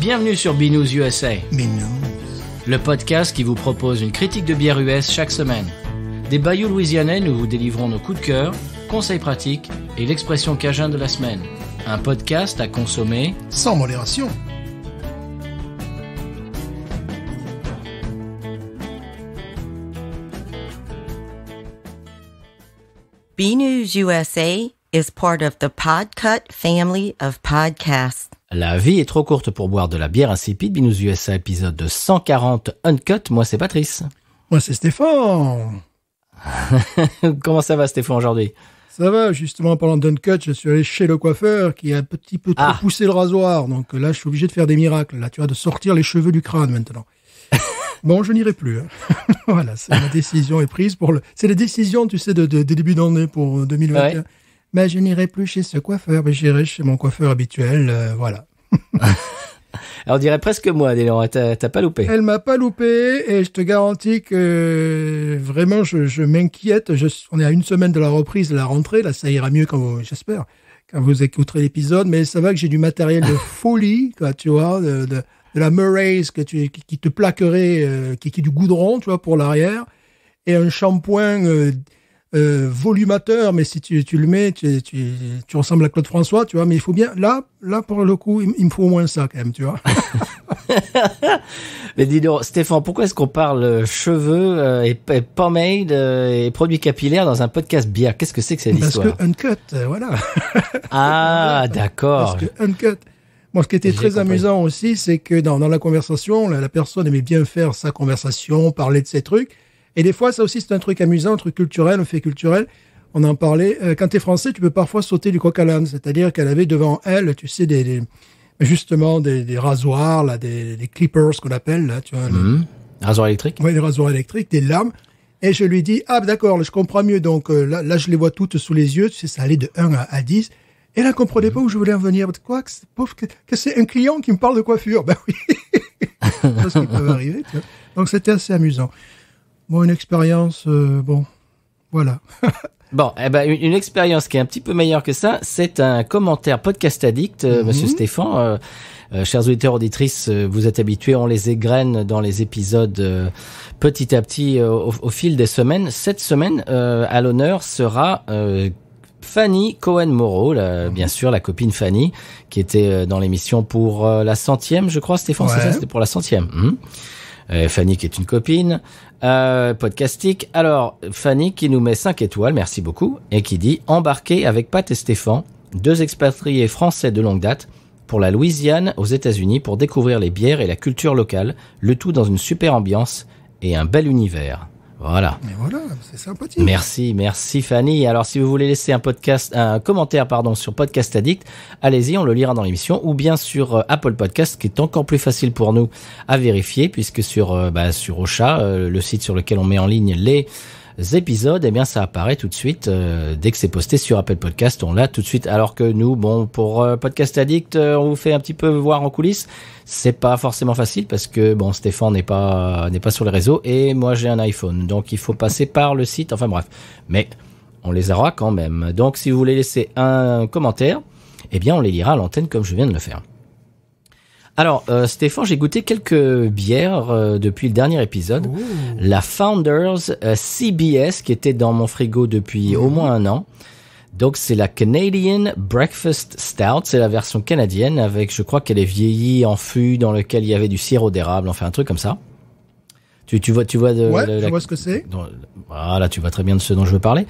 Bienvenue sur Binous USA, Binous. le podcast qui vous propose une critique de bière US chaque semaine. Des bayous louisianais, nous vous délivrons nos coups de cœur, conseils pratiques et l'expression cajun de la semaine. Un podcast à consommer Sans modération. BNews USA is part of the Podcut family of podcasts. La vie est trop courte pour boire de la bière insipide. Binous USA, épisode de 140 Uncut. Moi, c'est Patrice. Moi, c'est Stéphane. Comment ça va, Stéphane, aujourd'hui? Ça va, justement, en parlant d'Uncut, je suis allé chez le coiffeur qui a un petit peu trop poussé le rasoir. Donc là, je suis obligé de faire des miracles. Là, tu vois, de sortir les cheveux du crâne maintenant. Bon, je n'irai plus. Hein. Voilà, la décision est prise pour c'est la décision, tu sais, de début d'année pour 2021. Ouais. Mais je n'irai plus chez ce coiffeur, mais j'irai chez mon coiffeur habituel, voilà. Alors, on dirait presque moi, Délan, t'as pas loupé. Elle m'a pas loupé, et je te garantis que vraiment, je m'inquiète. On est à une semaine de la reprise, de la rentrée, là, ça ira mieux j'espère, quand vous écouterez l'épisode, mais ça va que j'ai du matériel de folie, quoi, tu vois, de la Murray's qui te plaquerait, qui est du goudron, tu vois, pour l'arrière, et un shampoing volumateur, mais si tu le mets, tu ressembles à Claude François, tu vois, mais il faut bien, là pour le coup, il me faut au moins ça quand même, tu vois. Mais dis donc, Stéphane, pourquoi est-ce qu'on parle cheveux et pomade et produits capillaires dans un podcast bière? Qu'est-ce que c'est que cette histoire? Parce que Uncut, voilà. Ah, d'accord. Parce que Uncut. Moi, ce qui était très amusant aussi, c'est que dans la conversation, la personne aimait bien faire sa conversation, parler de ses trucs. Et des fois, ça aussi, c'est un truc amusant, un truc culturel, un fait culturel. On en parlait. Quand t'es français, tu peux parfois sauter du coq à l'âne. C'est-à-dire qu'elle avait devant elle, tu sais, justement, des rasoirs, là, des clippers, qu'on appelle, là, tu vois. Rasoirs électriques? Oui, des rasoirs électriques, des lames. Et je lui dis, ah, d'accord, je comprends mieux. Donc, là, je les vois toutes sous les yeux. Tu sais, ça allait de 1 à 10. Et elle ne comprenait pas où je voulais en venir. Quoi, que c'est un client qui me parle de coiffure. Ben oui. C'est ce qui peut arriver, tu vois. Donc, c'était assez amusant. Bon, une expérience, bon, voilà. Bon, eh ben, une expérience qui est un petit peu meilleure que ça, c'est un commentaire Podcast Addict, Monsieur Stéphane. Chers auditeurs, auditrices, vous êtes habitués, on les égrène dans les épisodes petit à petit au fil des semaines. Cette semaine, à l'honneur sera Fanny Cohen-Moreau, bien sûr, la copine Fanny, qui était dans l'émission pour la 100e, je crois, Stéphane, c'est ça, c'était pour la 100e. Fanny qui est une copine, podcastique. Alors, Fanny qui nous met 5 étoiles, merci beaucoup, et qui dit « Embarquez avec Pat et Stéphane, 2 expatriés français de longue date, pour la Louisiane, aux États-Unis, pour découvrir les bières et la culture locale, le tout dans une super ambiance et un bel univers. » Voilà. Mais voilà, c'est sympathique. Merci Fanny. Alors si vous voulez laisser un commentaire sur Podcast Addict, allez-y, on le lira dans l'émission, ou bien sur Apple Podcast, qui est encore plus facile pour nous à vérifier, puisque sur Ocha, le site sur lequel on met en ligne les épisodes, eh bien ça apparaît tout de suite dès que c'est posté sur Apple Podcast, on l'a tout de suite. Alors que nous, bon, pour Podcast Addict, on vous fait un petit peu voir en coulisses. C'est pas forcément facile parce que bon, Stéphane n'est pas sur les réseaux et moi j'ai un iPhone, donc il faut passer par le site. Enfin bref, mais on les aura quand même. Donc si vous voulez laisser un commentaire, eh bien on les lira à l'antenne comme je viens de le faire. Alors, Stéphane, j'ai goûté quelques bières depuis le dernier épisode. Ooh. La Founders CBS, qui était dans mon frigo depuis au moins 1 an. Donc, c'est la Canadian Breakfast Stout. C'est la version canadienne avec, je crois qu'elle est vieillie en fût dans lequel il y avait du sirop d'érable. Enfin, un truc comme ça. Tu vois je vois ce que c'est. Voilà, tu vois très bien de ce dont je veux parler.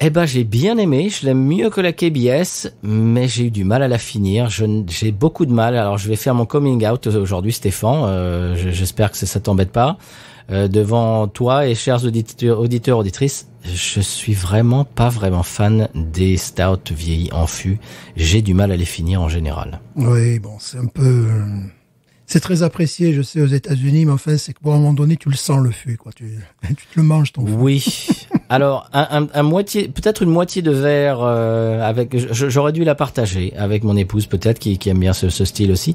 Eh ben, j'ai bien aimé, je l'aime mieux que la KBS, mais j'ai eu du mal à la finir, j'ai beaucoup de mal. Alors, je vais faire mon coming out aujourd'hui, Stéphane, j'espère que ça t'embête pas. Devant toi et chers auditeurs, auditrices, je suis vraiment pas vraiment fan des stouts vieillis en fût. J'ai du mal à les finir en général. Oui, bon, c'est un peu... C'est très apprécié, je sais, aux États-Unis, mais enfin, c'est que pour un moment donné, tu le sens, le fût, quoi. Tu te le manges, ton fût. Oui. Alors, peut-être une moitié de verre, j'aurais dû la partager avec mon épouse, peut-être, qui aime bien ce style aussi.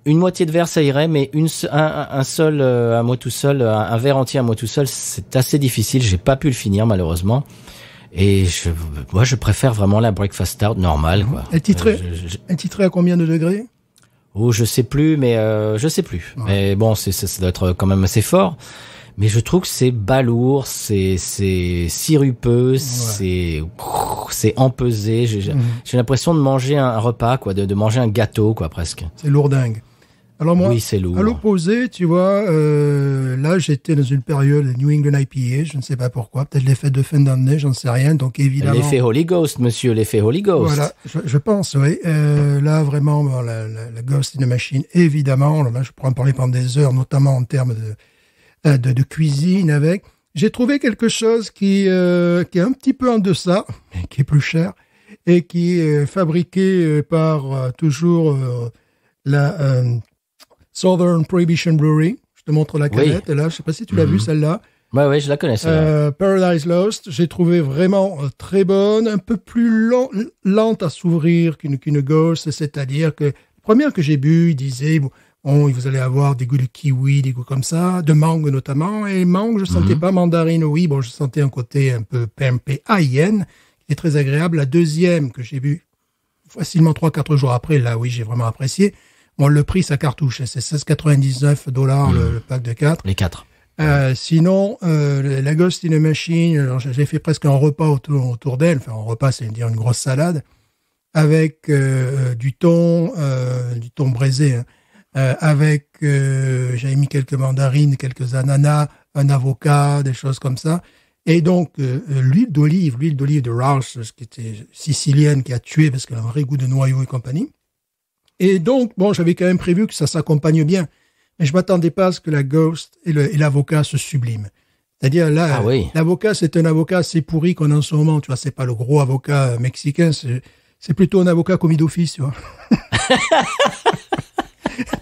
Une moitié de verre, ça irait, mais un seul, à moi tout seul, un verre entier à moi tout seul, c'est assez difficile. J'ai pas pu le finir, malheureusement. Et je préfère vraiment la breakfast stout normale, quoi. Elle titrait à combien de degrés? Oh, je sais plus, mais je sais plus. Ouais. Mais bon, ça doit être quand même assez fort. Mais je trouve que c'est balourd, c'est sirupeux, c'est empesé. J'ai l'impression de manger un repas, quoi, de manger un gâteau, quoi, presque. C'est lourdingue. Alors moi, Oui, c'est lourd. à l'opposé, tu vois, là, j'étais dans une période de New England IPA, je ne sais pas pourquoi, peut-être les fêtes de fin d'année, j'en sais rien, donc évidemment... L'effet Holy Ghost, monsieur, l'effet Holy Ghost. Voilà, je pense, oui. Là, vraiment, bon, la Ghost in the Machine, évidemment, là, je pourrais en parler pendant des heures, notamment en termes de cuisine avec. J'ai trouvé quelque chose qui est un petit peu en deçà, mais qui est plus cher, et qui est fabriqué par toujours la Southern Prohibition Brewery. Je te montre la canette, et là, je sais pas si tu l'as vue, celle-là. Ouais, je la connais, celle-là. Paradise Lost, j'ai trouvé vraiment très bonne, un peu plus lente à s'ouvrir qu'une Ghost, c'est-à-dire que la première que j'ai bu, il disait... Bon, vous allez avoir des goûts de kiwi, des goûts comme ça, de mangue notamment. Et mangue, je sentais pas mandarine, oui. Bon, je sentais un côté un peu PMP haïenne, qui est très agréable. La deuxième que j'ai bu facilement 3-4 jours après, là, oui, j'ai vraiment apprécié. Bon, le prix, ça cartouche. C'est $16,99 le pack de 4. Les 4. Sinon, la Ghost in the Machine, alors, j'ai fait presque un repas autour d'elle. Enfin, un repas, c'est-à-dire une grosse salade avec du thon braisé, hein. Avec, j'avais mis quelques mandarines, quelques ananas, un avocat, des choses comme ça. Et donc, l'huile d'olive de Rouse, qui était sicilienne, qui a tué parce qu'elle a un vrai goût de noyau et compagnie. Et donc, bon, j'avais quand même prévu que ça s'accompagne bien. Mais je m'attendais pas à ce que la Ghost et l'avocat se subliment. C'est-à-dire, là, l'avocat, c'est un avocat assez pourri qu'on a en ce moment. Tu vois, c'est pas le gros avocat mexicain, c'est plutôt un avocat commis d'office, tu vois.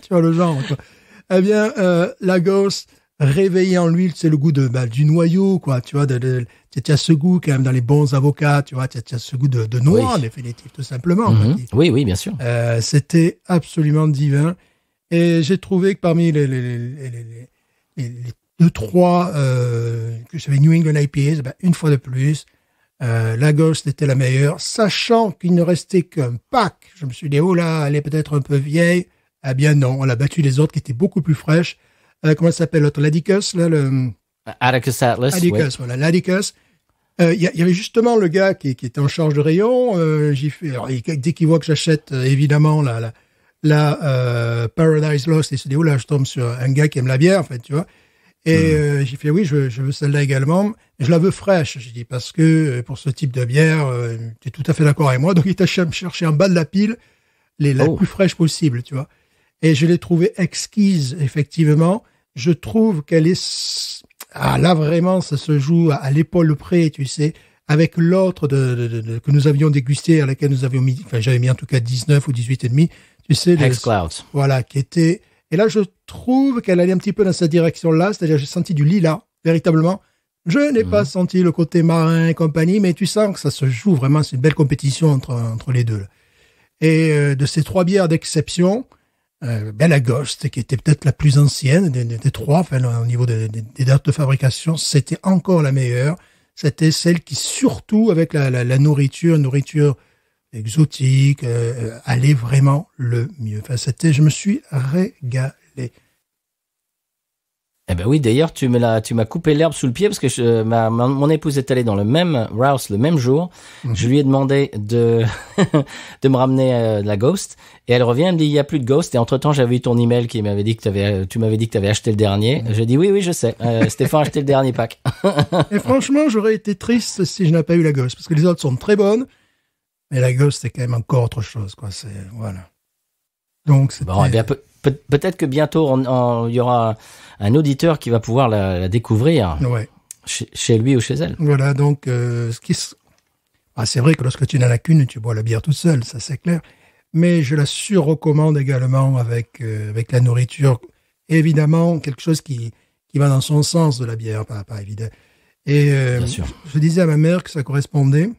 Tu vois le genre, quoi. Eh bien, la Ghost réveillée en l'huile, c'est le goût du noyau, quoi. Tu vois, tu as ce goût quand même dans les bons avocats, tu vois, tu as ce goût de noix, définitif, tout simplement. Oui, bien sûr. C'était absolument divin. Et j'ai trouvé que parmi les 2-3 que j'avais New England IPAs, une fois de plus, la Ghost était la meilleure, sachant qu'il ne restait qu'un pack. Je me suis dit, oh là, elle est peut-être un peu vieille. Eh bien non, on a battu les autres qui étaient beaucoup plus fraîches. Comment ça s'appelle l'autre? L'Atticus, là, Atticus Atlas. Atticus, voilà, l'Atticus. Il y avait justement le gars qui était en charge de rayon. Dès qu'il voit que j'achète, évidemment, la Paradise Lost, il se dit, oh là, je tombe sur un gars qui aime la bière, en fait, tu vois. Et j'ai fait, oui, je veux celle-là également. Je la veux fraîche, j'ai dit, parce que pour ce type de bière, tu es tout à fait d'accord avec moi. Donc, il t'a cherché en bas de la pile la plus fraîche possible, tu vois. Et je l'ai trouvée exquise, effectivement. Je trouve qu'elle est... Ah, là, vraiment, ça se joue à l'épaule près, tu sais, avec l'autre que nous avions dégusté, à laquelle nous avions mis... Enfin, j'avais mis en tout cas 19 ou 18,5. Tu sais... Hex Clouds. Voilà, qui était... Et là, je trouve qu'elle allait un petit peu dans cette direction-là. C'est-à-dire, j'ai senti du lilas, véritablement. Je n'ai pas senti le côté marin et compagnie, mais tu sens que ça se joue vraiment. C'est une belle compétition entre les deux, là. Et de ces 3 bières d'exception... la Ghost, qui était peut-être la plus ancienne des 3, enfin, au niveau des dates de fabrication, c'était encore la meilleure. C'était celle qui, surtout avec la nourriture exotique, allait vraiment le mieux. Enfin, je me suis régalé. Eh ben oui, d'ailleurs, tu m'as coupé l'herbe sous le pied parce que mon épouse est allée dans le même Rouse le même jour. Je lui ai demandé de me ramener de la Ghost et elle revient, elle me dit il y a plus de Ghost et entre-temps, j'avais eu ton email qui m'avait dit que tu m'avais dit que tu avais acheté le dernier. J'ai dit oui, je sais. Stéphane a acheté le dernier pack. Et franchement, j'aurais été triste si je n'avais pas eu la Ghost parce que les autres sont très bonnes, mais la Ghost c'est quand même encore autre chose, quoi. Voilà. Donc c'était... Bon, eh bien, peut-être que bientôt il y aura un auditeur qui va pouvoir la découvrir chez lui ou chez elle. Voilà, donc c'est vrai que lorsque tu n'en as qu'une, tu bois la bière toute seule, ça c'est clair. Mais je la surrecommande également avec la nourriture. Et évidemment, quelque chose qui va dans son sens de la bière, pas évident. Et bien sûr. Je disais à ma mère que ça correspondait.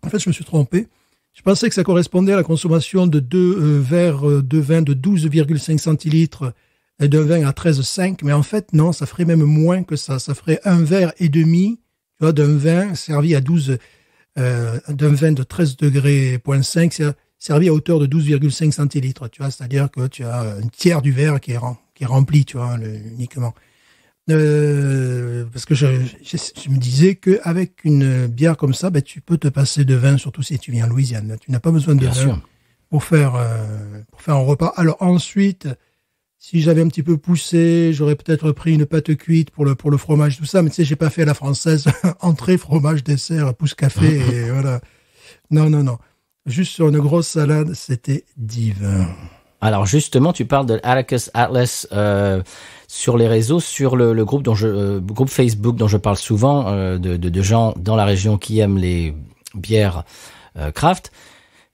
En fait, je me suis trompé. Je pensais que ça correspondait à la consommation de 2 verres de vin de 12,5 centilitres et d'un vin à 13,5. Mais en fait, non, ça ferait même moins que ça. Ça ferait 1 verre et demi, tu vois, d'un vin servi à 12, d'un vin de 13,5 degrés. servi à hauteur de 12,5 centilitres, tu vois, c'est-à-dire que tu as un tiers du verre qui est rempli, tu vois, uniquement. Parce que je me disais qu'avec une bière comme ça, tu peux te passer de vin, surtout si tu viens en Louisiane. Tu n'as pas besoin de Bien vin sûr. pour faire un repas. Alors ensuite, si j'avais un petit peu poussé, j'aurais peut-être pris une pâte cuite pour le fromage, tout ça. Mais tu sais, j'ai pas fait à la française. Entrée, fromage, dessert, pousse café, et voilà. Non. Juste sur une grosse salade, c'était divin. Alors justement, tu parles de Atticus Atlas sur les réseaux, sur le groupe groupe Facebook dont je parle souvent, de gens dans la région qui aiment les bières craft.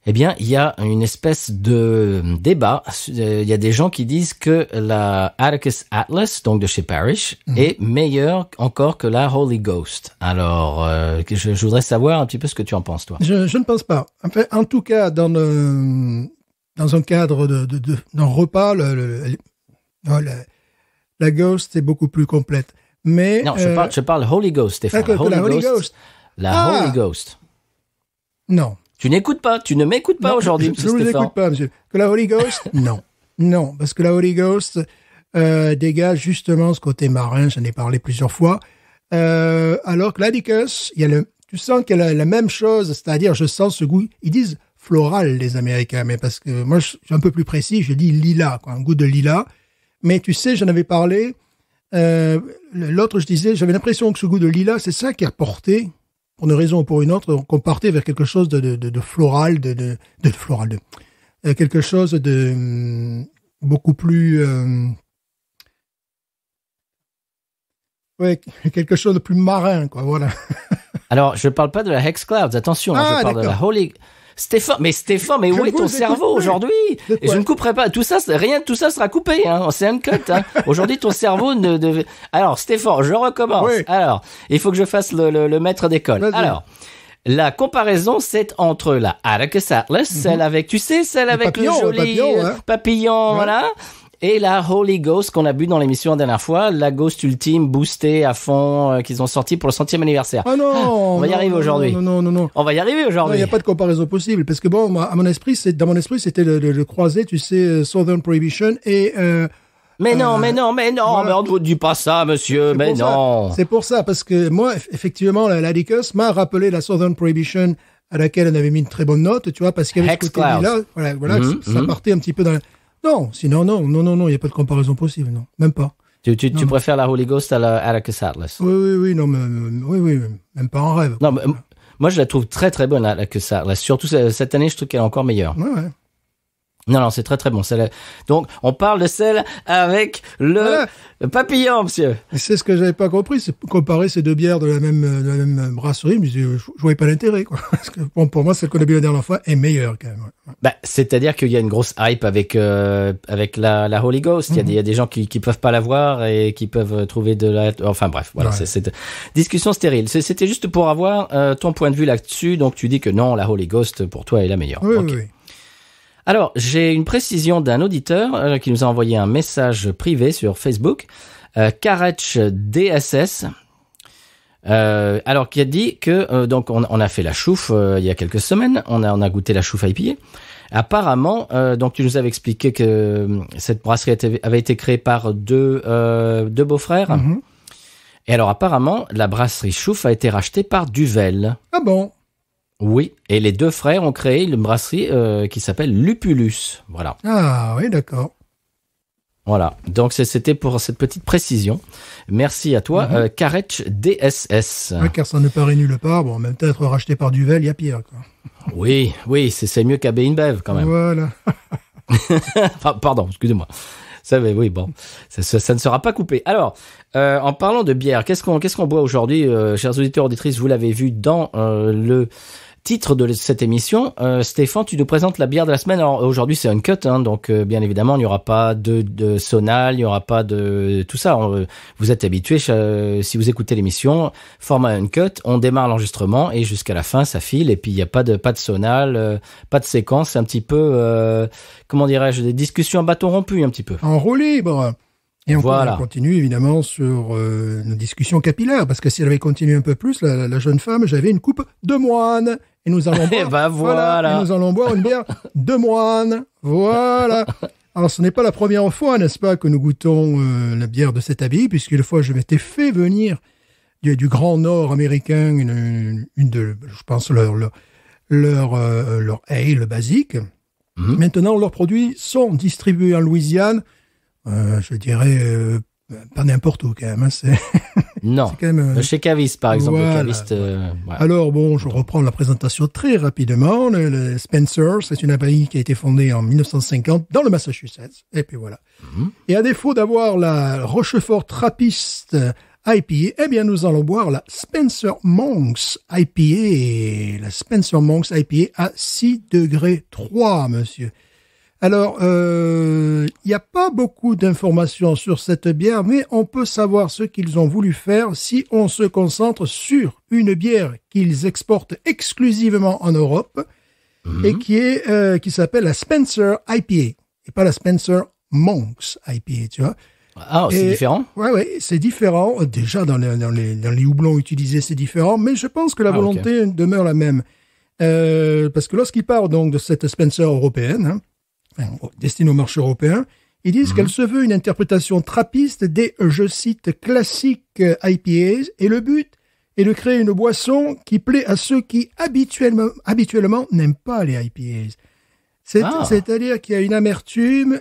Eh bien, il y a une espèce de débat. Il y a des gens qui disent que la Atticus Atlas, donc de chez Parrish, est meilleure encore que la Holy Ghost. Alors, je voudrais savoir un petit peu ce que tu en penses, toi. Je ne pense pas. Enfin, en tout cas, dans un cadre d'un repas, la Ghost est beaucoup plus complète. Mais non, je parle Holy Ghost, Stéphane. La Holy Ghost. La Holy Ghost. Non. Tu n'écoutes pas, tu ne m'écoutes pas aujourd'hui, je ne vous écoute pas, monsieur. Que la Holy Ghost, non. Non, parce que la Holy Ghost dégage justement ce côté marin, j'en ai parlé plusieurs fois. Alors que l'Atticus, tu sens qu'elle a la même chose, c'est-à-dire je sens ce goût, ils disent floral les Américains, mais parce que moi je suis un peu plus précis, je dis lilas, quoi, un goût de lilas. Mais tu sais, j'en avais parlé, l'autre je disais, j'avais l'impression que ce goût de lilas, c'est ça qui a porté, pour une raison ou pour une autre, qu'on partait vers quelque chose de floral, quelque chose de beaucoup plus, quelque chose de plus marin, quoi, voilà. Alors, je parle pas de la Hex Clouds, attention, je parle de la Holy... Stéphane, mais où est ton cerveau aujourd'hui? Et je ne couperai pas. Tout ça, rien de tout ça sera coupé, hein. C'est un cut, hein. Aujourd'hui, ton cerveau Alors, Stéphane, je recommence. Oui. Alors, il faut que je fasse le maître d'école. Vas-y. Alors, la comparaison, c'est entre la Atticus Atlas, celle avec, tu sais, celle avec le joli papillon, voilà. Et la Holy Ghost qu'on a bu dans l'émission la dernière fois, la Ghost Ultime boostée à fond qu'ils ont sorti pour le 100e anniversaire. Ah non, on va y arriver aujourd'hui. Non. On va y arriver aujourd'hui. Il n'y a pas de comparaison possible parce que bon, moi, dans mon esprit, c'était le croisé, tu sais, Southern Prohibition et Mais non, mais on ne vous dit pas ça, monsieur, mais non. C'est pour ça, parce que moi, effectivement, l'Atticus m'a rappelé la Southern Prohibition à laquelle on avait mis une très bonne note, tu vois, parce qu'il y avait ce côté-là, voilà, ça partait un petit peu dans Non, sinon, non, il n'y a pas de comparaison possible, non, même pas. Tu préfères la Holy Ghost à la Atticus Atlas? Oui, non, oui, même pas en rêve. Non, mais, moi, je la trouve très, très bonne, la Atticus Atlas. Surtout cette année, je trouve qu'elle est encore meilleure. Ouais. Non, c'est très, très bon. Donc, on parle de celle avec le papillon, monsieur. Et c'est ce que j'avais pas compris, c'est comparer ces deux bières de la même brasserie, mais je voyais pas l'intérêt, quoi. Parce que, bon, pour moi, celle qu'on a bu la dernière fois est meilleure, quand même. Ouais. Bah, c'est-à-dire qu'il y a une grosse hype avec la Holy Ghost. Il y a des gens qui peuvent pas la voir et qui peuvent trouver enfin, bref, voilà. Ouais. C'est discussion stérile. C'était juste pour avoir ton point de vue là-dessus. Donc, tu dis que non, la Holy Ghost, pour toi, est la meilleure. Oui, okay. Oui. Alors, j'ai une précision d'un auditeur qui nous a envoyé un message privé sur Facebook, Karetch DSS, alors qui a dit que donc on a fait la chouffe il y a quelques semaines, on a goûté la chouffe IPA. Apparemment, donc tu nous avais expliqué que cette brasserie avait été créée par deux beaux-frères. Mm-hmm. Et alors apparemment, la brasserie chouffe a été rachetée par Duvel. Ah bon? Oui, et les deux frères ont créé une brasserie qui s'appelle Lupulus. Voilà. Ah oui, d'accord. Voilà, donc c'était pour cette petite précision. Merci à toi, Karetch DSS. Ouais, car ça ne paraît nulle part. Bon, même peut-être racheté par Duvel, il y a pire, quoi. Oui, c'est mieux qu'AB InBev quand même. Voilà. Pardon, excusez-moi. Ça, mais oui, bon, ça ne sera pas coupé. Alors, en parlant de bière, qu'est-ce qu'on boit aujourd'hui, chers auditeurs auditrices, vous l'avez vu dans le titre de cette émission. Stéphane, tu nous présentes la bière de la semaine. Alors aujourd'hui, c'est uncut, hein, donc bien évidemment, il n'y aura pas de sonal, il n'y aura pas de tout ça. Vous êtes habitués, si vous écoutez l'émission, format uncut, on démarre l'enregistrement et jusqu'à la fin, ça file. Et puis il n'y a pas de sonal, pas de séquence, c'est un petit peu, comment dirais-je, des discussions à bâton rompu, un petit peu. En roue libre. Et on continue évidemment sur nos discussions capillaires, parce que si elle avait continué un peu plus, la jeune femme, j'avais une coupe de moine. Et nous allons boire, Et bah voilà. et nous allons boire une bière de moine. Voilà. Alors, ce n'est pas la première fois, n'est-ce pas, que nous goûtons la bière de cet abbaye, puisqu'une fois, je m'étais fait venir du Grand Nord américain une de, je pense, leur ale basique. Maintenant, leurs produits sont distribués en Louisiane. Je dirais pas n'importe où quand même. Hein, Non, c'est quand même, chez Cavis, par exemple. voilà, le caviste, voilà. Alors bon, je reprends la présentation très rapidement. Le Spencer, c'est une abbaye qui a été fondée en 1950 dans le Massachusetts. Et puis voilà. Et à défaut d'avoir la Rochefort Trappiste IPA, eh bien nous allons boire la Spencer Monks IPA. La Spencer Monks IPA à 6 degrés 3, monsieur. Alors, il n'y a pas beaucoup d'informations sur cette bière, mais on peut savoir ce qu'ils ont voulu faire si on se concentre sur une bière qu'ils exportent exclusivement en Europe et qui s'appelle la Spencer IPA et pas la Spencer Monks IPA, tu vois. Ah, c'est différent? Ouais, c'est différent. Déjà, dans les houblons utilisés, c'est différent, mais je pense que la volonté demeure la même. Parce que lorsqu'ils parlent donc de cette Spencer européenne, destinée au marché européen, ils disent qu'elle se veut une interprétation trappiste des, je cite, classiques IPAs, et le but est de créer une boisson qui plaît à ceux qui habituellement n'aiment pas les IPAs. C'est-à-dire qu'il y a une amertume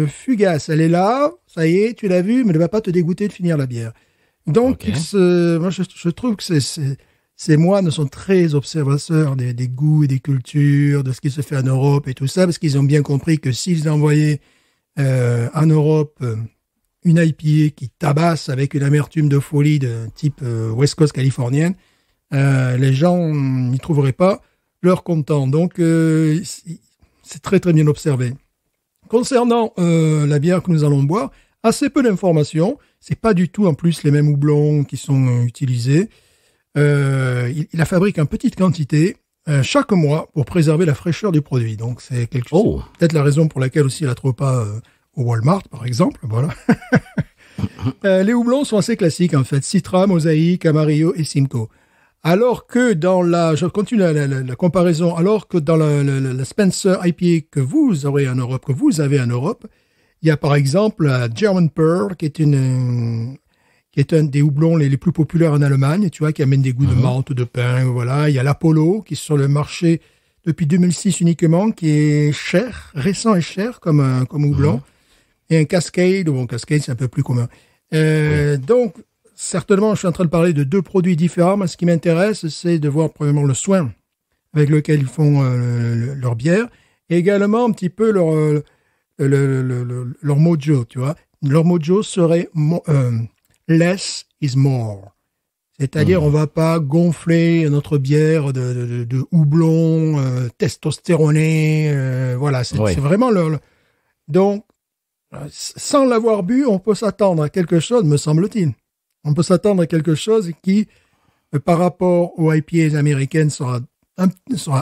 fugace. Elle est là, ça y est, tu l'as vu, mais elle ne va pas te dégoûter de finir la bière. Donc, moi, je trouve que ces moines sont très observateurs des goûts et des cultures, de ce qui se fait en Europe et tout ça, parce qu'ils ont bien compris que s'ils envoyaient en Europe une IPA qui tabasse avec une amertume de folie de type West Coast californienne, les gens n'y trouveraient pas leur content. Donc, c'est très très bien observé. Concernant la bière que nous allons boire, assez peu d'informations. C'est pas du tout en plus les mêmes houblons qui sont utilisés. Il la fabrique en petite quantité chaque mois pour préserver la fraîcheur du produit. Donc c'est quelque chose. Peut-être la raison pour laquelle aussi il la trouve pas au Walmart par exemple. Voilà. Les houblons sont assez classiques en fait. Citra, Mosaïque, Amarillo et Simcoe. Alors que je continue la comparaison, alors que dans la Spencer IPA que vous avez en Europe, il y a par exemple la German Pearl, qui est un des houblons les plus populaires en Allemagne, tu vois, qui amène des goûts de menthe, de pain, voilà. Il y a l'Apollo, qui est sur le marché depuis 2006 uniquement, qui est récent et cher comme houblon. Et un Cascade, Cascade c'est un peu plus commun. Donc, certainement, je suis en train de parler de deux produits différents, mais ce qui m'intéresse, c'est de voir premièrement le soin avec lequel ils font leur bière, et également un petit peu leur mojo, tu vois. Leur mojo serait less is more. C'est-à-dire, on va pas gonfler notre bière de houblon testostéroné. Voilà, c'est vraiment leur... Donc, sans l'avoir bu, on peut s'attendre à quelque chose, me semble-t-il. On peut s'attendre à quelque chose qui, par rapport aux IPAs américaines, sera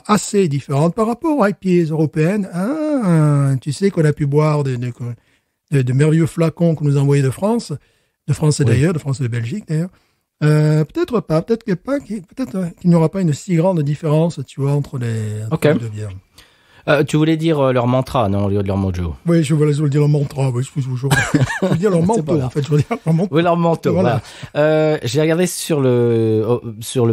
assez différente. Par rapport aux IPAs européennes, tu sais qu'on a pu boire de merveilleux flacons que nous a envoyés de France et d'ailleurs, de France et de Belgique d'ailleurs. Peut-être pas, peut-être qu'il n'y aura pas une si grande différence, tu vois, entre les types de bières. Tu voulais dire leur mantra, non, au lieu de leur mojo? Oui, je voulais dire leur mantra. Oui, je veux dire leur manteau, en fait. Je veux dire leur manteau. Oui, leur manteau, voilà. J'ai regardé sur le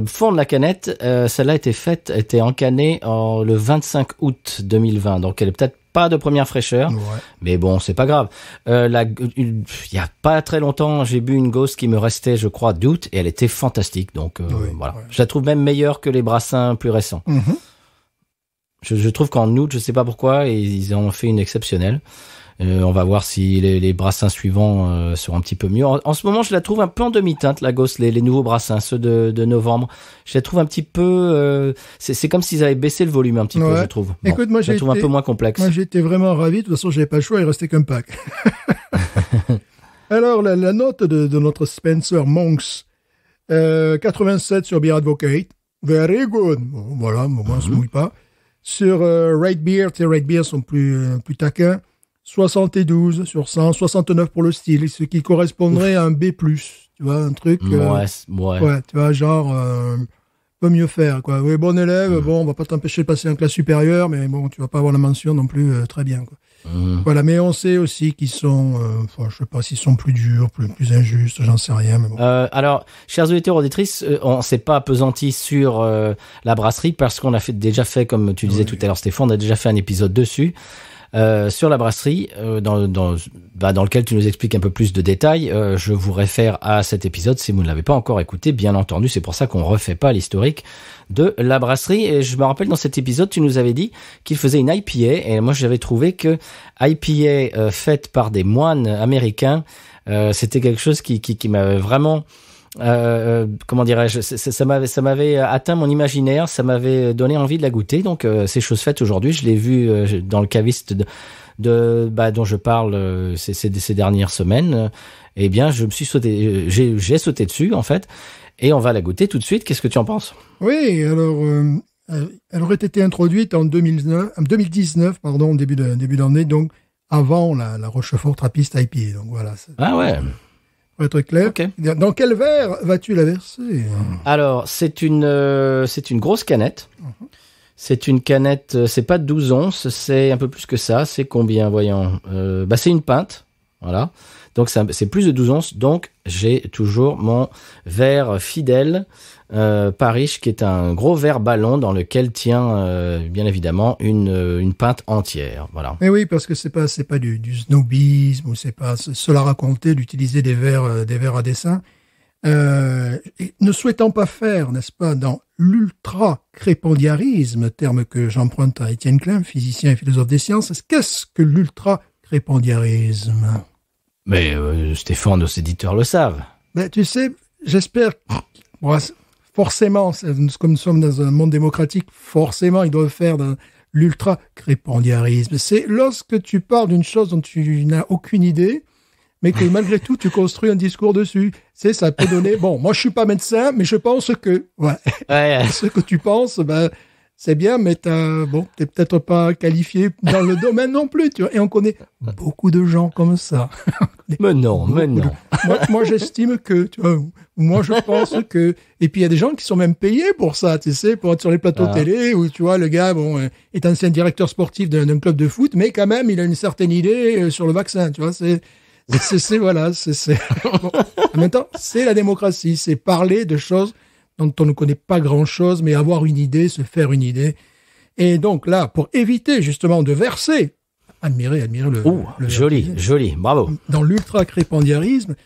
fond de la canette. Celle-là était encanée le 25 août 2020. Donc, elle est peut-être pas de première fraîcheur. Ouais. Mais bon, c'est pas grave. Il y a pas très longtemps, j'ai bu une Ghost qui me restait, je crois, d'août, et elle était fantastique. Donc, voilà. Ouais. Je la trouve même meilleure que les brassins plus récents. Je trouve qu'en août, je sais pas pourquoi, ils ont fait une exceptionnelle. On va voir si les brassins suivants seront un petit peu mieux. En ce moment, je la trouve un peu en demi-teinte, la Ghost, les nouveaux brassins, ceux de novembre. Je la trouve un petit peu... c'est comme s'ils avaient baissé le volume un petit peu, je trouve. Bon, écoute, moi, je la trouve un peu moins complexe. Moi, j'étais vraiment ravi. De toute façon, j'avais pas le choix, il restait qu'un pack. Alors, la note de notre Spencer Monks, 87 sur Beer Advocate. Very good. Bon, voilà, moi, on se mouille pas. Sur Rate Beer, tes Rate Beer sont plus taquins. 72 sur 100, 69 pour le style, ce qui correspondrait à un B+, tu vois, un truc... Ouais. Tu vois, genre peut mieux faire, quoi. Oui, bon élève, bon, on va pas t'empêcher de passer en classe supérieure, mais bon, tu vas pas avoir la mention non plus très bien, quoi. Voilà, mais on sait aussi qu'ils sont, je sais pas s'ils sont plus durs, plus injustes, j'en sais rien, mais bon. Alors, chers auditeurs auditrices, on s'est pas appesanti sur la brasserie parce qu'on a déjà fait, comme tu disais tout à l'heure, Stéphane, on a déjà fait un épisode dessus. Sur la brasserie, dans lequel tu nous expliques un peu plus de détails. Je vous réfère à cet épisode si vous ne l'avez pas encore écouté, bien entendu. C'est pour ça qu'on refait pas l'historique de la brasserie. Et je me rappelle, dans cet épisode, tu nous avais dit qu'il faisait une IPA. Et moi, j'avais trouvé que IPA faite par des moines américains, c'était quelque chose qui m'avait vraiment... comment dirais-je, ça m'avait atteint mon imaginaire, ça m'avait donné envie de la goûter. Donc c'est chose faite aujourd'hui. Je l'ai vu dans le caviste dont je parle ces dernières semaines. Eh bien, j'ai sauté dessus en fait, et on va la goûter tout de suite. Qu'est-ce que tu en penses? Oui, alors elle aurait été introduite en 2019, pardon, début d'année, donc avant la Rochefort Trappiste IPA. Donc voilà. Ah ouais. Pour être clair. Okay. Dans quel verre vas-tu la verser? Alors, c'est une grosse canette. C'est une canette, c'est pas 12 onces, c'est un peu plus que ça. C'est combien, voyons? C'est une pinte. Voilà. Donc, c'est plus de 12 onces. Donc, j'ai toujours mon verre fidèle, Paris, qui est un gros verre ballon dans lequel tient, bien évidemment, une pinte entière. Voilà. Mais oui, parce que c'est pas du snobisme, ou c'est pas cela raconter d'utiliser des verres à dessin. Ne souhaitant pas faire, n'est-ce pas, dans l'ultra-crépandiarisme, terme que j'emprunte à Étienne Klein, physicien et philosophe des sciences, qu'est-ce que l'ultra-crépandiarisme? Mais Stéphane, nos éditeurs le savent. Ben, tu sais, j'espère... Bon, forcément, comme nous sommes dans un monde démocratique, forcément, ils doivent faire de l'ultra-crépandiarisme. C'est lorsque tu parles d'une chose dont tu n'as aucune idée, mais que malgré tout, tu construis un discours dessus. C'est, ça peut donner... Bon, moi, je suis pas médecin, mais je pense que... Ouais. Ce que tu penses, c'est bien, mais t'es peut-être pas qualifié dans le domaine non plus, tu vois. Et on connaît beaucoup de gens comme ça. Mais non. Moi, j'estime que, tu vois, moi, je pense que, et puis il y a des gens qui sont même payés pour ça, tu sais, pour être sur les plateaux télé, où, tu vois, le gars, est ancien directeur sportif d'un club de foot, mais quand même, il a une certaine idée sur le vaccin, tu vois, voilà, bon. En même temps, c'est la démocratie, c'est parler de choses dont on ne connaît pas grand-chose, mais avoir une idée, se faire une idée. Et donc là, pour éviter justement de verser, admirer le joli, bravo. Dans l'ultra-crépandiarisme,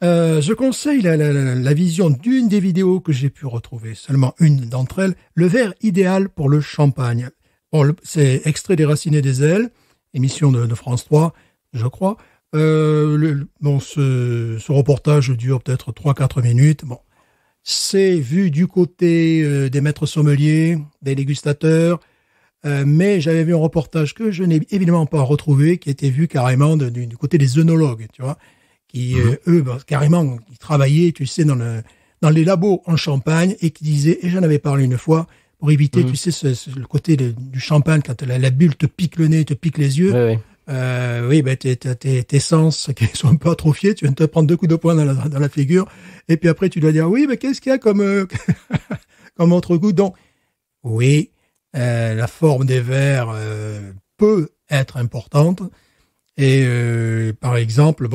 je conseille la vision d'une des vidéos que j'ai pu retrouver, seulement une d'entre elles, le verre idéal pour le champagne. Bon, c'est extrait des Racines et des ailes, émission de France 3, je crois. Ce reportage dure peut-être 3-4 minutes. Bon. C'est vu du côté des maîtres sommeliers, des dégustateurs, mais j'avais vu un reportage que je n'ai évidemment pas retrouvé, qui était vu carrément du côté des œnologues, tu vois, qui eux carrément ils travaillaient, tu sais, dans les labos en Champagne, et qui disaient, et j'en avais parlé une fois, pour éviter, tu sais, le côté du champagne, quand la bulle te pique le nez, te pique les yeux. Oui. Tes sens qui sont un peu atrophiés, tu viens de te prendre 2 coups de poing dans la figure, et puis après tu dois dire oui, mais qu'est-ce qu'il y a comme comme autre goût? Donc oui, la forme des verres peut être importante, et par exemple,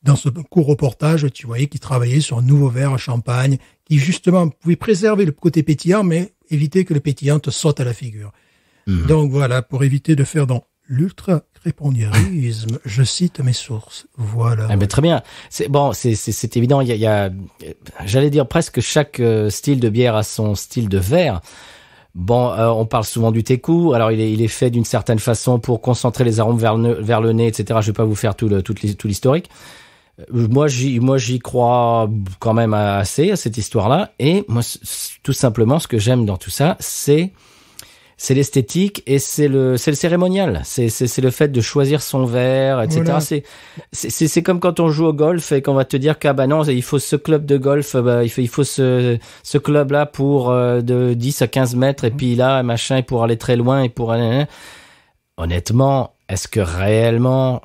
dans ce court reportage, tu voyais qu'ils travaillaient sur un nouveau verre à champagne qui justement pouvait préserver le côté pétillant, mais éviter que le pétillant te saute à la figure. Donc voilà, pour éviter de faire l'ultra-crépandiarisme, je cite mes sources. Voilà. Ah ben très bien. C'est évident. Il y a, j'allais dire presque chaque style de bière a son style de verre. Bon, on parle souvent du Teku. Alors il est fait d'une certaine façon pour concentrer les arômes vers le nez, etc. Je vais pas vous faire tout l'historique. Moi j'y crois quand même assez à cette histoire-là. Et moi, tout simplement, ce que j'aime dans tout ça, c'est l'esthétique et c'est le cérémonial. C'est le fait de choisir son verre, etc. Voilà. C'est comme quand on joue au golf et qu'on va te dire non, il faut ce club de golf, il faut ce club-là pour de 10 à 15 mètres, et puis là, machin, pour aller très loin et pour aller... Honnêtement, Est-ce que réellement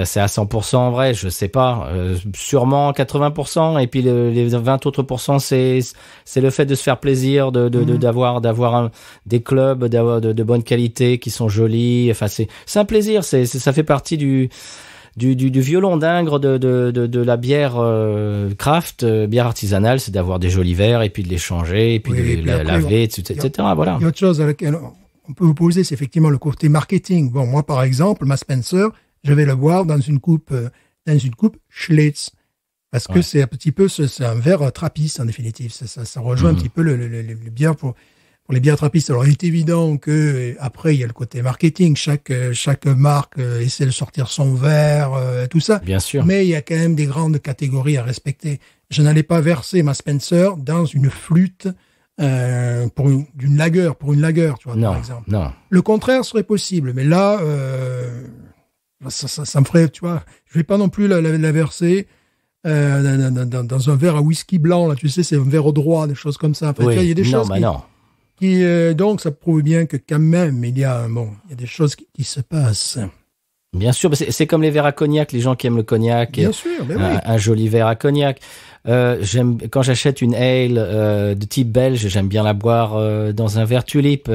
c'est à 100% vrai? Je sais pas. Sûrement 80%. Et puis les 20 autres pourcents, c'est le fait de se faire plaisir, d'avoir des clubs, d'avoir de bonne qualité qui sont jolis. Enfin, c'est un plaisir. Ça fait partie du violon d'Ingres de la bière craft, bière artisanale, c'est d'avoir des jolis verres et puis de les changer et puis Oui, de et les puis après, laver, etc. Voilà. Il y a autre chose à laquelle on peut vous poser, c'est effectivement le côté marketing. Bon, moi, par exemple, ma Spencer, je vais le boire dans une coupe Schlitz. Parce que c'est un petit peu, c'est un verre trappiste, en définitive. Ça rejoint un petit peu les bières pour les bières trappistes. Alors, il est évident que, après, il y a le côté marketing. Chaque marque essaie de sortir son verre, tout ça. Bien sûr. Mais il y a quand même des grandes catégories à respecter. Je n'allais pas verser ma Spencer dans une flûte, pour une lager, tu vois, Non, par exemple. non. Le contraire serait possible, mais là, ça me ferait, tu vois, je vais pas non plus la verser dans un verre à whisky blanc, là, tu sais, c'est un verre au droit, des choses comme ça. Enfin, tu vois, il y a des choses qui, donc, ça prouve bien que quand même, il y a des choses qui se passent. Bien sûr, c'est comme les verres à cognac, les gens qui aiment le cognac. Bien sûr, ben oui. Un joli verre à cognac. Quand j'achète une ale de type belge, j'aime bien la boire dans un verre tulipe.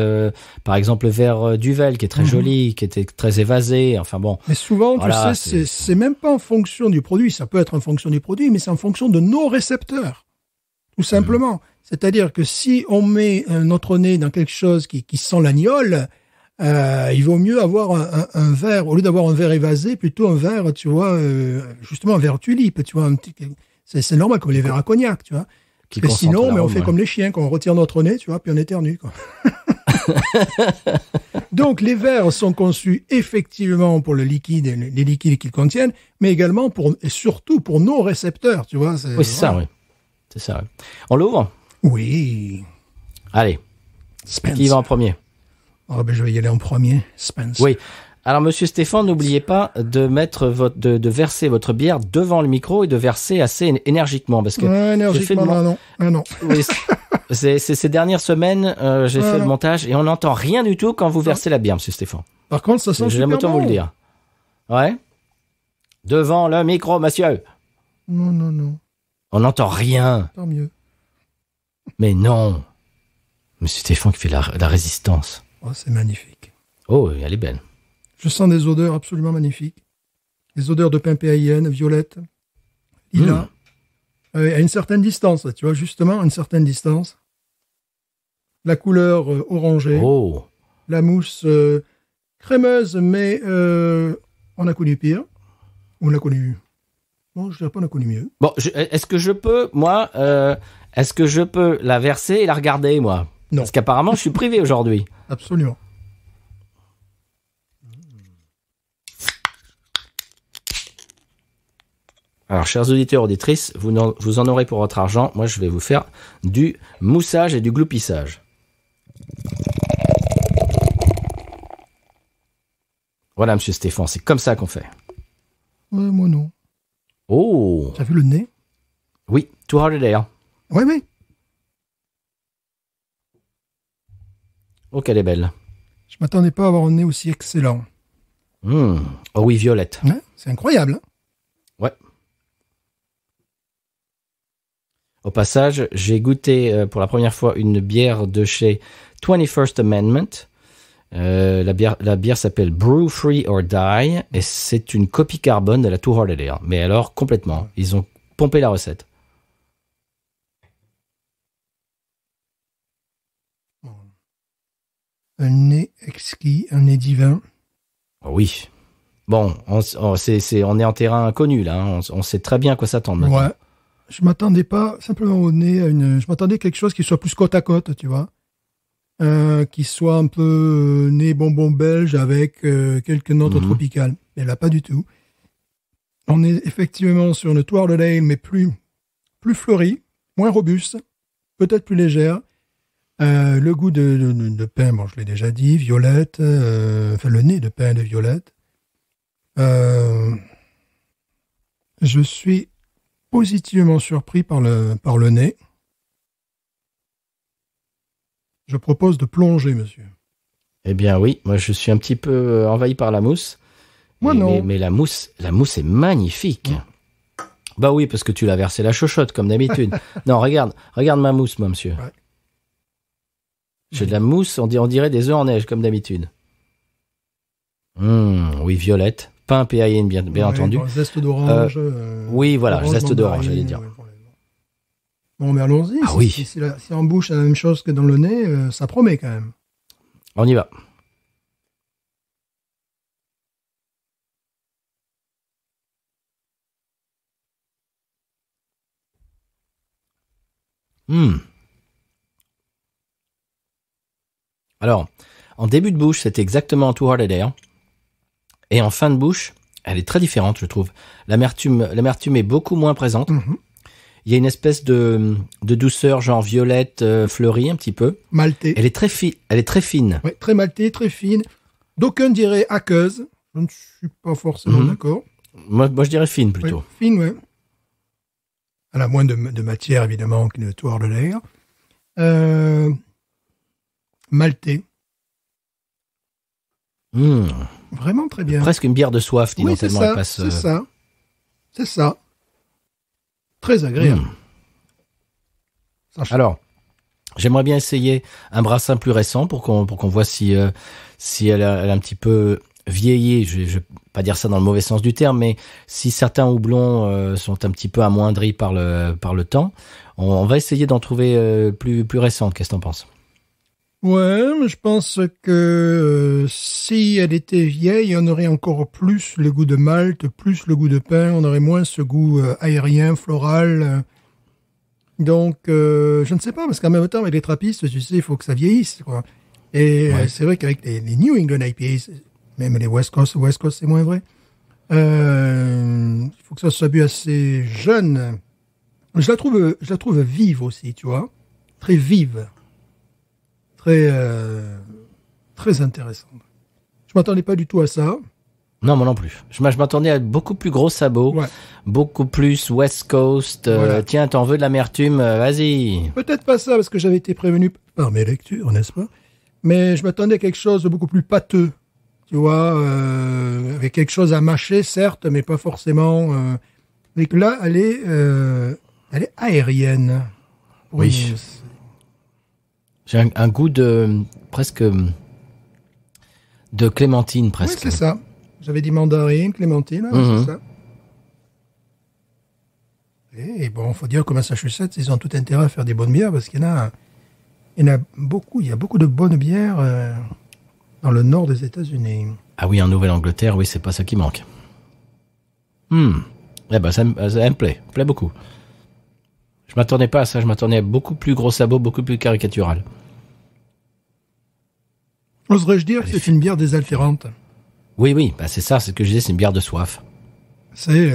Par exemple, le verre Duvel, qui est très joli, qui était très évasé. Enfin bon. Mais souvent, voilà, tu sais, c'est même pas en fonction du produit. Ça peut être en fonction du produit, mais c'est en fonction de nos récepteurs. Tout simplement. C'est-à-dire que si on met notre nez dans quelque chose qui sent l'agnole, il vaut mieux avoir un verre, au lieu d'avoir un verre évasé, plutôt un verre, tu vois, justement un verre tulipe, tu vois, c'est normal comme les verres à cognac, tu vois. Qui Parce que sinon, l'arôme, on fait comme les chiens, quand on retire notre nez, tu vois, puis on éternue, quoi. Donc, les verres sont conçus effectivement pour le liquide, les liquides qu'ils contiennent, mais également et surtout pour nos récepteurs, tu vois. Oui, c'est ça, oui. C'est ça, oui. On l'ouvre? Oui. Allez. Spence. Qui va en premier? Oh, ben, je vais y aller en premier, Spence. Oui. Alors, monsieur Stéphane, n'oubliez pas de de verser votre bière devant le micro et de verser assez énergiquement, parce que énergiquement, non. Oui, ces dernières semaines, j'ai fait le montage et on n'entend rien du tout quand vous versez la bière, monsieur Stéphane. Par contre, ça sent super bon. J'aime autant vous le dire. Ouais. Devant le micro, monsieur. Non. On n'entend rien. Tant mieux. Mais non. Monsieur Stéphane qui fait la résistance. Oh, c'est magnifique. Oh, elle est belle. Je sens des odeurs absolument magnifiques. Des odeurs de pimpéienne, violette, lilas. À une certaine distance, tu vois, justement, à une certaine distance. La couleur orangée. Oh. La mousse crémeuse, mais on a connu pire. On a connu... Bon, je dirais pas on a connu mieux. Bon, est-ce que je peux, moi, la verser et la regarder, moi? Non. Parce qu'apparemment, je suis privé aujourd'hui. Absolument. Alors, chers auditeurs, auditrices, vous en aurez pour votre argent. Moi, je vais vous faire du moussage et du gloupissage. Voilà, monsieur Stéphane, c'est comme ça qu'on fait. Ouais, moi non. Oh! Tu as vu le nez? Oui, Two Hearted Ale. Oui. Oh, qu'elle est belle. Je m'attendais pas à avoir un nez aussi excellent. Oh oui, violette. Ouais, c'est incroyable. Hein? Ouais. Au passage, j'ai goûté pour la première fois une bière de chez 21st Amendment. La bière s'appelle Brew Free or Die et c'est une copie carbone de la Two Hearted Ale. Mais alors, complètement. Ils ont pompé la recette. Un nez exquis, un nez divin. Oui. Bon, on est en terrain inconnu, là. Hein. On sait très bien à quoi s'attendre maintenant. Ouais. Je m'attendais pas simplement au nez je m'attendais à quelque chose qui soit plus côte à côte, tu vois. Qui soit un peu nez bonbon belge avec quelques notes tropicales. Mais là, pas du tout. On est effectivement sur une Two Hearted Ale, mais plus fleurie, moins robuste, peut-être plus légère. Le goût de pain, bon, je l'ai déjà dit, violette, le nez de pain de violette. Je suis positivement surpris par le nez. Je propose de plonger, monsieur. Eh bien oui, moi je suis un petit peu envahi par la mousse. Moi, non. Mais la mousse est magnifique. Bah oui, parce que tu l'as versé la chochotte, comme d'habitude. Non, regarde ma mousse, moi, monsieur. Ouais. J'ai de la mousse, on dirait des œufs en neige, comme d'habitude. Oui, violette. Pas un PAIN, bien entendu. Bon, zeste d'orange. Oui, voilà, orange, zeste d'orange, mandarine, j'allais dire. ouais, voilà. Bon, mais allons-y. Ah oui. Si en bouche, c'est la même chose que dans le nez, ça promet quand même. On y va. Alors, en début de bouche, c'était exactement Too Hard a Day. Et en fin de bouche, elle est très différente, je trouve. L'amertume est beaucoup moins présente. Mhm. Il y a une espèce de douceur, genre violette, fleurie, un petit peu. Maltais. Elle est très fine. Ouais, très maltais, très fine. D'aucuns diraient aqueuse. Je ne suis pas forcément d'accord. Moi, je dirais fine, plutôt. Ouais, fine, ouais. Elle a moins de matière, évidemment, qu'une Too Hard a Day. Maltais. Vraiment très bien. Presque une bière de soif, dis Oui, donc, c'est tellement elle ça, passe... c'est ça. C'est ça. Très agréable. Ça change. Alors, j'aimerais bien essayer un brassin plus récent pour qu'on voit si elle a un petit peu vieilli. Je vais pas dire ça dans le mauvais sens du terme, mais si certains houblons sont un petit peu amoindris par le temps, on va essayer d'en trouver plus récentes. Qu'est-ce que t'en penses? Ouais, mais je pense que si elle était vieille, on aurait encore plus le goût de malt, plus le goût de pain, on aurait moins ce goût aérien, floral. Donc, je ne sais pas, parce qu'en même temps, avec les trappistes, tu sais, il faut que ça vieillisse, quoi. Et c'est vrai qu'avec les New England IPAs, même les West Coast, c'est moins vrai. Il faut que ça soit bu assez jeune. Je la trouve vive aussi, tu vois. Très vive. Très intéressante. Je m'attendais pas du tout à ça. Non, moi non plus. Je m'attendais à beaucoup plus gros sabots, Ouais. beaucoup plus West Coast. Voilà. Tiens, t'en veux de l'amertume, vas-y. Peut-être pas ça, parce que j'avais été prévenu par mes lectures, n'est-ce pas? Mais je m'attendais à quelque chose de beaucoup plus pâteux. Tu vois, avec quelque chose à mâcher, certes, mais pas forcément. Mais que là, elle est aérienne. Oui. J'ai un goût de presque de clémentine Oui, presque. c'est ça. J'avais dit mandarine, clémentine, hein, Mhm. c'est ça. Et bon, faut dire qu'au Massachusetts, ils ont tout intérêt à faire des bonnes bières parce qu'il y en a beaucoup. Il y a beaucoup de bonnes bières dans le nord des États-Unis. Ah oui, en Nouvelle-Angleterre, oui, c'est pas ça qui manque. Eh ben, ça me plaît beaucoup. Je m'attendais pas à ça, je m'attendais à beaucoup plus gros sabots, beaucoup plus caricatural. Oserais-je dire que c'est une bière désaltérante? Oui, bah c'est ça, c'est ce que je disais, c'est une bière de soif. C'est...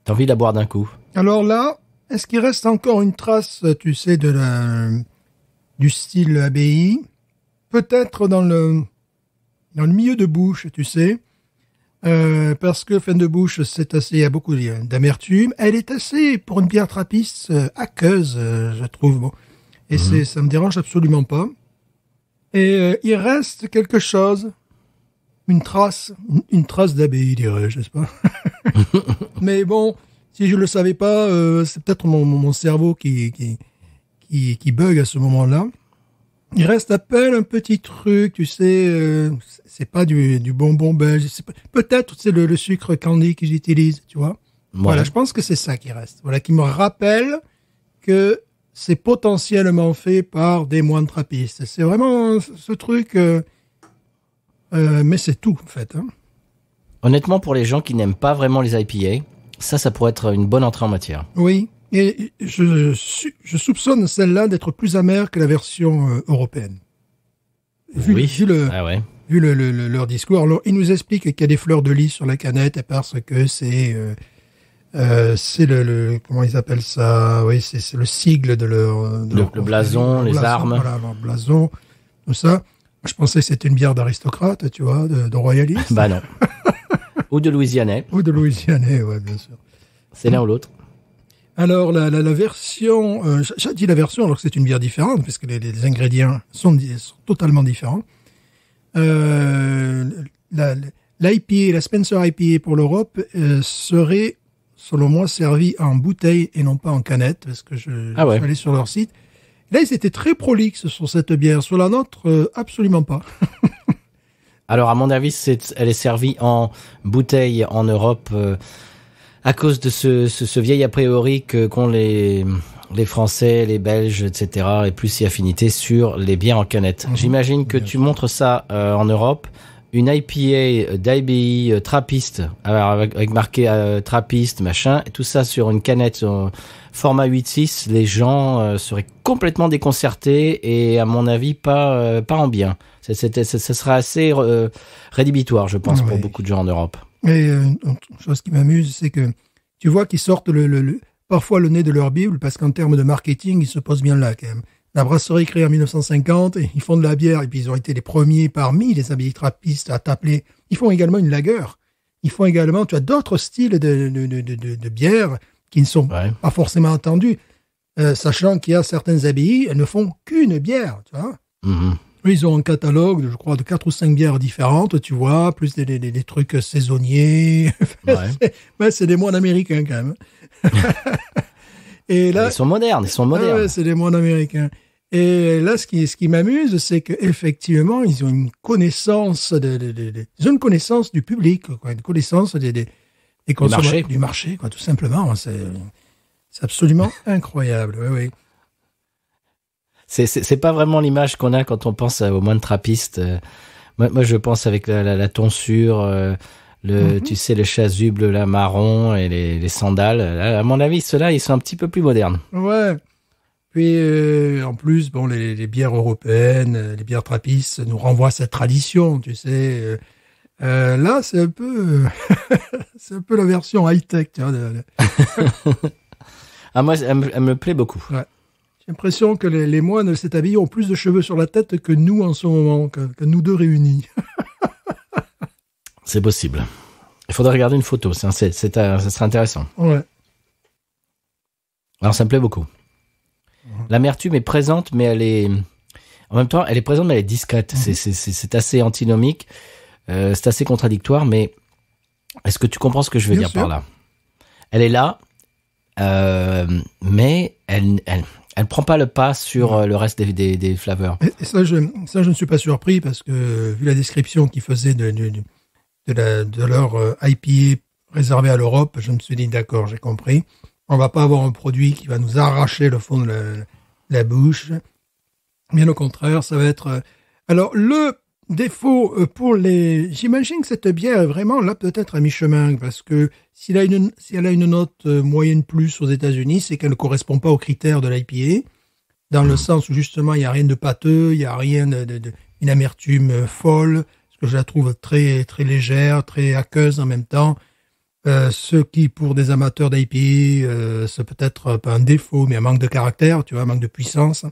T'as envie de la boire d'un coup. Alors là, est-ce qu'il reste encore une trace, tu sais, du style abbaye? Peut-être dans le milieu de bouche, tu sais. Parce que fin de bouche, il y a beaucoup d'amertume. Elle est assez, pour une bière trappiste, aqueuse, je trouve. Bon. Et ça me dérange absolument pas. Et il reste quelque chose, une trace d'abbaye, dirais-je, n'est-ce pas? Mais bon, si je le savais pas, c'est peut-être mon cerveau qui bug à ce moment-là. Il reste à peine un petit truc, tu sais, c'est pas du bonbon belge, peut-être c'est le sucre candy que j'utilise, tu vois. Ouais. Voilà, je pense que c'est ça qui reste. Voilà, qui me rappelle que c'est potentiellement fait par des moines trappistes. C'est vraiment ce truc, mais c'est tout, en fait. Hein. Honnêtement, pour les gens qui n'aiment pas vraiment les IPA, ça pourrait être une bonne entrée en matière. Oui, et je soupçonne celle-là d'être plus amère que la version européenne. Vu leur discours. Alors, ils nous expliquent qu'il y a des fleurs de lys sur la canette parce que c'est comment ils appellent ça? Oui, c'est le sigle de le blason, les armes. Voilà, leur blason, tout ça. Je pensais que c'était une bière d'aristocrate, tu vois, de royaliste. Bah non. Ou de Louisianais. Ou de Louisianais, ouais, bien sûr. C'est l'un ou l'autre. Alors, la version, j'ai dit la version alors que c'est une bière différente, parce que les ingrédients sont totalement différents. L'IPA, la Spencer IPA pour l'Europe, serait, selon moi, servie en bouteille et non pas en canette, parce que je suis allé sur leur site. Là, ils étaient très prolixes sur cette bière. Sur la nôtre, absolument pas. Alors, à mon avis, elle est servie en bouteille en Europe à cause de ce vieil a priori qu'ont les Français, les Belges, etc. et plus si affinité sur les bières en canette. J'imagine que tu montres ça en Europe. Une IPA d'IBI Trappiste, avec marqué Trappiste, machin, et tout ça sur une canette format 8.6, les gens seraient complètement déconcertés et à mon avis pas en bien. Ça sera assez rédhibitoire, je pense, pour beaucoup de gens en Europe. Et une chose qui m'amuse, c'est que tu vois qu'ils sortent parfois le nez de leur Bible, parce qu'en termes de marketing, ils se posent bien là quand même. La brasserie créée en 1950, et ils font de la bière, et puis ils ont été les premiers parmi les abbayes trappistes à t'appeler. Ils font également une lager. Ils font également, tu as d'autres styles de bière qui ne sont pas forcément entendus, sachant qu'il y a certaines abbayes, elles ne font qu'une bière, tu vois. Mm-hmm. Ils ont un catalogue, je crois, de 4 ou 5 bières différentes, tu vois, plus des trucs saisonniers. C'est des moines américains, quand même. Et là, ils sont modernes. C'est des moines américains. Et là, ce qui m'amuse, c'est qu'effectivement, ils ont une connaissance ils ont une connaissance du public, quoi, une connaissance des consommateurs, du marché, quoi, tout simplement. C'est absolument incroyable. Oui. C'est pas vraiment l'image qu'on a quand on pense aux moines trappistes. Moi, je pense avec la tonsure, tu sais, le chasuble là, marron et les sandales. À mon avis, ceux-là, ils sont un petit peu plus modernes. Ouais. Puis, en plus, bon, les bières européennes, les bières trappistes nous renvoient à cette tradition, tu sais. Là, c'est un peu, c'est un peu la version high-tech, tu vois. Moi, elle me plaît beaucoup. Ouais. J'ai l'impression que les moines de cet habillé ont plus de cheveux sur la tête que nous en ce moment, que nous deux réunis. C'est possible. Il faudrait regarder une photo, ça serait intéressant. Ouais. Alors, ça me plaît beaucoup. L'amertume est présente, mais en même temps, elle est présente, mais elle est discrète. C'est assez antinomique, c'est assez contradictoire, mais est-ce que tu comprends ce que je veux dire par là? Elle est là, mais elle prend pas le pas sur le reste des flavors. Et ça, je ne suis pas surpris, parce que vu la description qu'ils faisaient de leur IPA réservé à l'Europe, je me suis dit, d'accord, j'ai compris. On va pas avoir un produit qui va nous arracher le fond de la bouche. Bien au contraire, ça va être... Alors, le défaut j'imagine que cette bière est vraiment là peut-être à mi-chemin, parce que si elle a une note moyenne plus aux États-Unis, c'est qu'elle ne correspond pas aux critères de l'IPA, dans le sens où justement il n'y a rien de pâteux, il n'y a rien une amertume folle, parce que je la trouve très, très légère, très aqueuse en même temps. Ce qui, pour des amateurs d'IPA, c'est peut-être pas un défaut, mais un manque de caractère, tu vois, un manque de puissance.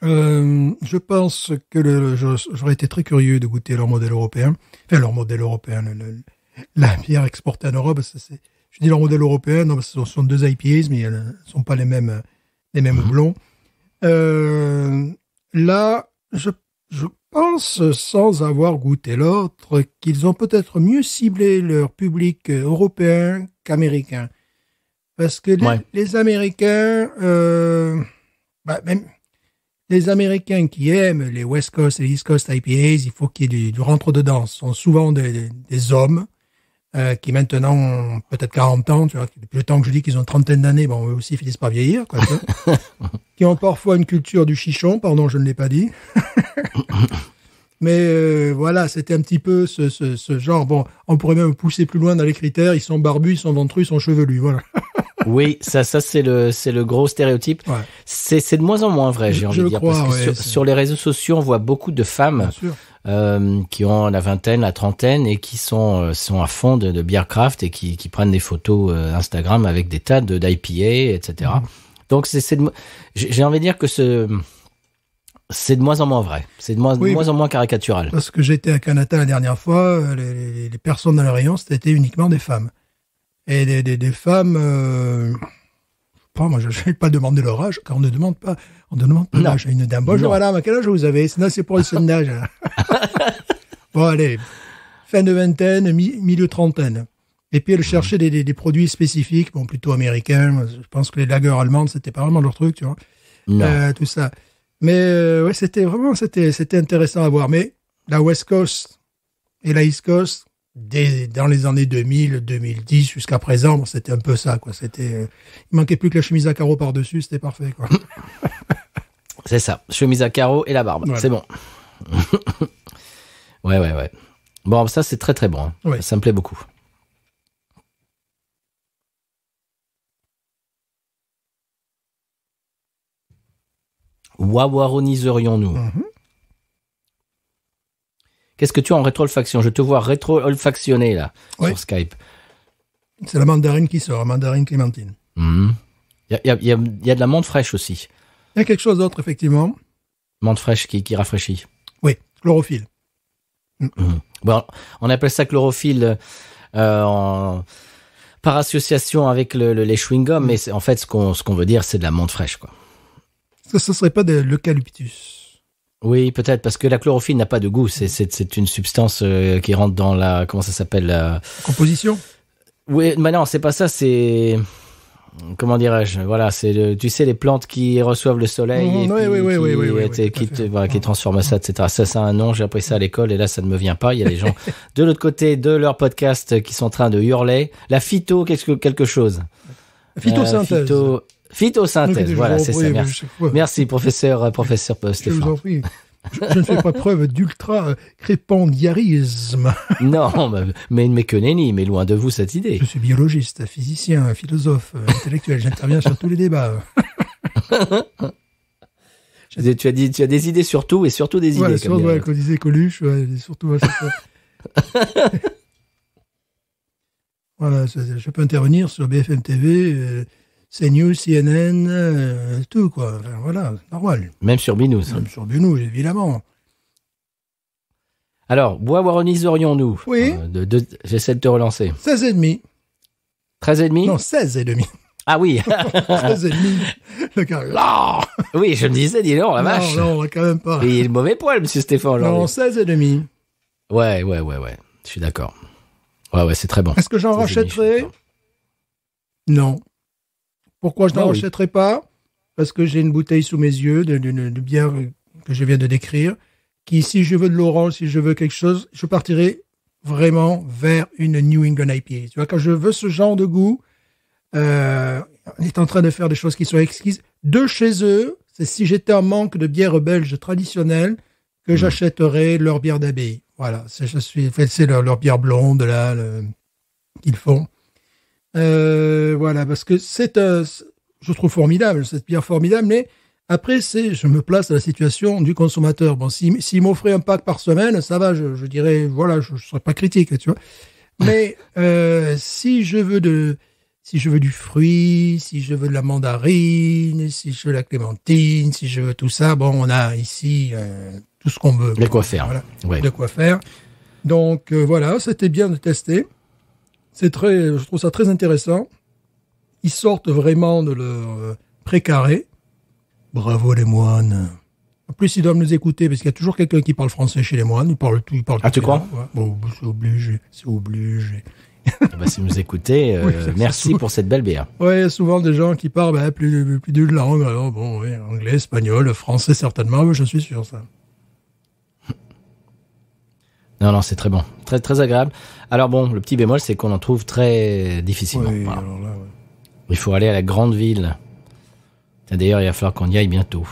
Je pense que j'aurais été très curieux de goûter leur modèle européen. Enfin, leur modèle européen, la bière exportée en Europe, je dis leur modèle européen, non, ce sont 2 IPAs, mais elles ne sont pas les mêmes blonds. Là, je pense, sans avoir goûté l'autre, qu'ils ont peut-être mieux ciblé leur public européen qu'américain. Parce que les Américains, même les Américains qui aiment les West Coast et les East Coast IPAs, il faut qu'il y ait du rentre-dedans. Ce sont souvent des hommes qui maintenant ont peut-être 40 ans, tu vois, depuis le temps que je dis qu'ils ont une trentaine d'années, bon, eux aussi finissent par vieillir, quoi, qui ont parfois une culture du chichon, pardon, je ne l'ai pas dit. Mais voilà, c'était un petit peu ce genre. Bon, on pourrait même pousser plus loin dans les critères. Ils sont barbus, ils sont ventrus, ils sont chevelus, voilà. Oui, ça c'est le gros stéréotype. Ouais. C'est de moins en moins vrai, j'ai envie de dire, parce que sur les réseaux sociaux, on voit beaucoup de femmes qui ont la vingtaine, la trentaine et qui sont à fond de bière craft et qui prennent des photos Instagram avec des tas d'IPA, etc. Donc j'ai envie de dire que c'est de moins en moins vrai. C'est de moins en moins caricatural. Parce que j'étais à Canada la dernière fois, les personnes dans le rayon, c'était uniquement des femmes. Et des femmes Moi, je ne vais pas demander leur âge, car on ne demande pas l'âge à une dame. Bonjour madame, à quel âge vous avez? Sinon, c'est pour le sondage. Bon, allez, fin de vingtaine, milieu trentaine. Et puis, elle cherchait des produits spécifiques, bon, plutôt américains. Je pense que les lagers allemandes, c'était pas vraiment leur truc, tu vois. Tout ça. Mais, ouais, c'était intéressant à voir. Mais la West Coast et la East Coast, dans les années 2000, 2010, jusqu'à présent, bon, c'était un peu ça, quoi. Il manquait plus que la chemise à carreaux par-dessus, c'était parfait, quoi. C'est ça, chemise à carreaux et la barbe, voilà. C'est bon. Ouais. Bon, ça, c'est très, très bon. Hein. Ouais. Ça me plaît beaucoup. Wawaroniserions-nous? Qu'est-ce que tu as en rétro-olfaction? Je te vois rétro-olfactionner, là, sur Skype. C'est la mandarine qui sort, la mandarine clémentine. Il y a de la menthe fraîche aussi. Il y a quelque chose d'autre, effectivement. Menthe fraîche qui rafraîchit. Oui, chlorophylle. Bon, on appelle ça chlorophylle par association avec les chewing-gums, mais en fait, ce qu'on veut dire, c'est de la menthe fraîche, quoi. Ce ne serait pas de l'eucalyptus? Oui, peut-être, parce que la chlorophylle n'a pas de goût. C'est une substance qui rentre dans la... Comment ça s'appelle? La composition? Oui, mais non, c'est pas ça, c'est... Comment dirais-je? Voilà, c'est tu sais, les plantes qui reçoivent le soleil qui transforment ça, etc. Ça, c'est un nom, j'ai appris ça à l'école et là, ça ne me vient pas. Il y a des gens de l'autre côté de leur podcast qui sont en train de hurler. La quelque chose. Phytosynthèse. Phytosynthèse, voilà, c'est ça. Merci, professeur Stéphane. Je vous en prie. Je ne fais pas preuve d'ultra-crépandiarisme. Non, mais que nenni, mais loin de vous cette idée. Je suis biologiste, physicien, philosophe, intellectuel. J'interviens sur tous les débats. Tu as des idées sur tout et surtout des idées. Voilà, quand on disait Coluche, surtout à chaque fois. Voilà, je peux intervenir sur BFM TV, CNews, CNN, tout, quoi. Enfin, voilà, normal. Même sur Binous. Même sur Binous, évidemment. Alors, wawaroniserions-nous? Oui. J'essaie de te relancer. 16,5. 13,5? Non, 16,5. Ah oui. 16,5. Le gars, là. Oui, je me disais, dis donc, la vache. Non, quand même pas. Il est le mauvais poil, monsieur Stéphane. Non, 16,5. Ouais. Je suis d'accord. Ouais, c'est très bon. Est-ce que j'en rachèterai? Non. Pourquoi je n'en rachèterai pas? Parce que j'ai une bouteille sous mes yeux de bière que je viens de décrire, qui, si je veux de l'orange, si je veux quelque chose, je partirai vraiment vers une New England IPA. Tu vois, quand je veux ce genre de goût, on est en train de faire des choses qui sont exquises. De chez eux, c'est si j'étais en manque de bière belge traditionnelle que j'achèterais leur bière d'abbaye. Voilà, c'est leur bière blonde, là, qu'ils font. Voilà, parce que je trouve formidable, cette bière formidable, mais après, je me place à la situation du consommateur. Bon, s'il m'offrait un pack par semaine, ça va, je dirais, voilà, je serais pas critique, tu vois. Mais, si je veux du fruit, si je veux de la mandarine, si je veux la clémentine, si je veux tout ça, bon, on a ici, tout ce qu'on veut. De quoi faire. Voilà, ouais. De quoi faire. Donc, voilà, c'était bien de tester. Je trouve ça très intéressant. Ils sortent vraiment de leur précaré. Bravo les moines. En plus, ils doivent nous écouter parce qu'il y a toujours quelqu'un qui parle français chez les moines. Ils parlent tout. Ah, tu crois? Ouais. Bon, c'est obligé. Si vous écoutez, merci pour cette belle bière. Ouais, il y a souvent des gens qui parlent plus d'une langue. Alors, bon, oui, anglais, espagnol, français certainement, mais je suis sûr ça. Non, c'est très bon. Très, très agréable. Alors bon, le petit bémol, c'est qu'on en trouve très difficilement. Oui, voilà. alors là, ouais. Il faut aller à la grande ville. D'ailleurs, il va falloir qu'on y aille bientôt.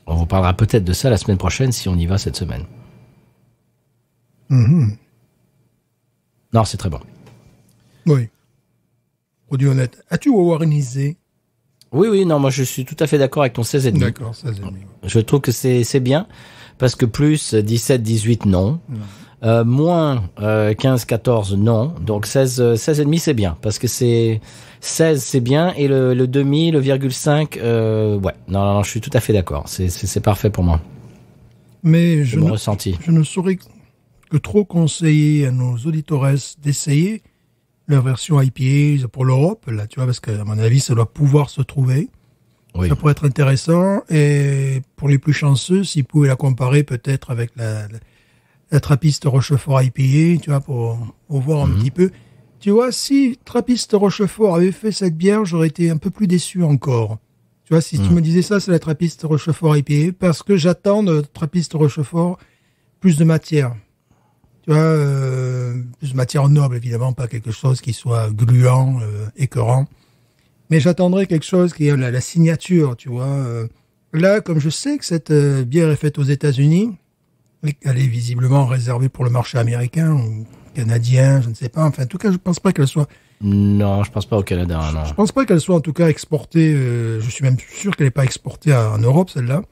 On vous parlera peut-être de ça la semaine prochaine si on y va cette semaine. Non, c'est très bon. Oui. Produit honnête. As-tu wawaronisé? Oui, non, moi je suis tout à fait d'accord avec ton 16,5. D'accord, 16,5. Je trouve que c'est bien, parce que plus 17, 18, non. Moins 15, 14, non. Donc 16,5, c'est bien, parce que 16, c'est bien, et le demi, le 0,5, ouais. Non, je suis tout à fait d'accord. C'est parfait pour moi. Mais je ne saurais que trop conseiller à nos auditeurs d'essayer la version IPA pour l'Europe, là, tu vois, parce qu'à mon avis, ça doit pouvoir se trouver. Oui. Ça pourrait être intéressant. Et pour les plus chanceux, s'ils pouvaient la comparer peut-être avec la Trappiste Rochefort IPA, tu vois, pour voir un petit peu. Tu vois, si Trappiste Rochefort avait fait cette bière, j'aurais été un peu plus déçu encore. Tu vois, si tu me disais ça, c'est la Trappiste Rochefort IPA, parce que j'attends de Trappiste Rochefort plus de matière. Tu vois, plus de matière noble, évidemment, pas quelque chose qui soit gluant, écœurant. Mais j'attendrais quelque chose qui est la signature, tu vois. Là, comme je sais que cette bière est faite aux États-Unis, elle est visiblement réservée pour le marché américain ou canadien, je ne sais pas. Enfin, en tout cas, je pense pas qu'elle soit... Non, je pense pas au Canada, non. Je pense pas qu'elle soit en tout cas exportée. Je suis même sûr qu'elle n'est pas exportée en Europe, celle-là.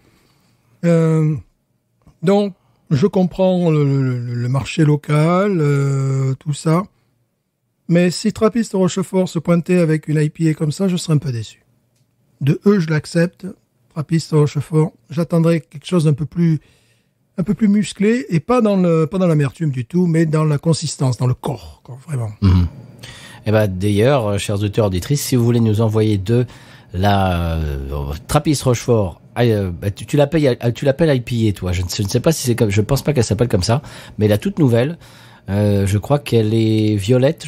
Donc, je comprends le marché local, tout ça. Mais si Trappiste Rochefort se pointait avec une IPA comme ça, je serais un peu déçu. De eux, je l'accepte. Trappiste Rochefort, j'attendrais quelque chose d'un peu plus musclé et pas dans l'amertume du tout, mais dans la consistance, dans le corps, quoi, vraiment. Eh ben, d'ailleurs, chers auditeurs auditrices, si vous voulez nous envoyer de la Trappiste Rochefort, tu l'appelles IPA, toi. Je ne sais pas si c'est comme, je pense pas qu'elle s'appelle comme ça, mais la toute nouvelle, je crois qu'elle est violette,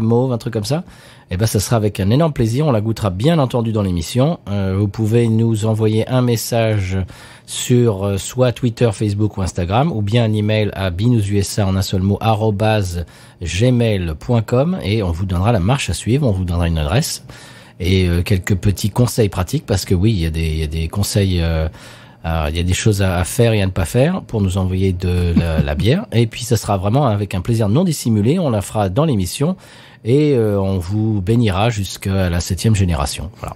mauve, un truc comme ça. Eh ben, ça sera avec un énorme plaisir. On la goûtera bien entendu dans l'émission. Vous pouvez nous envoyer un message sur soit Twitter, Facebook ou Instagram, ou bien un email à binoususa en un seul mot @gmail.com et on vous donnera la marche à suivre. On vous donnera une adresse et quelques petits conseils pratiques parce que oui, il y a des conseils. Il y a des choses à faire et à ne pas faire pour nous envoyer de la bière. Et puis, ça sera vraiment avec un plaisir non dissimulé. On la fera dans l'émission et on vous bénira jusqu'à la 7e génération. Voilà.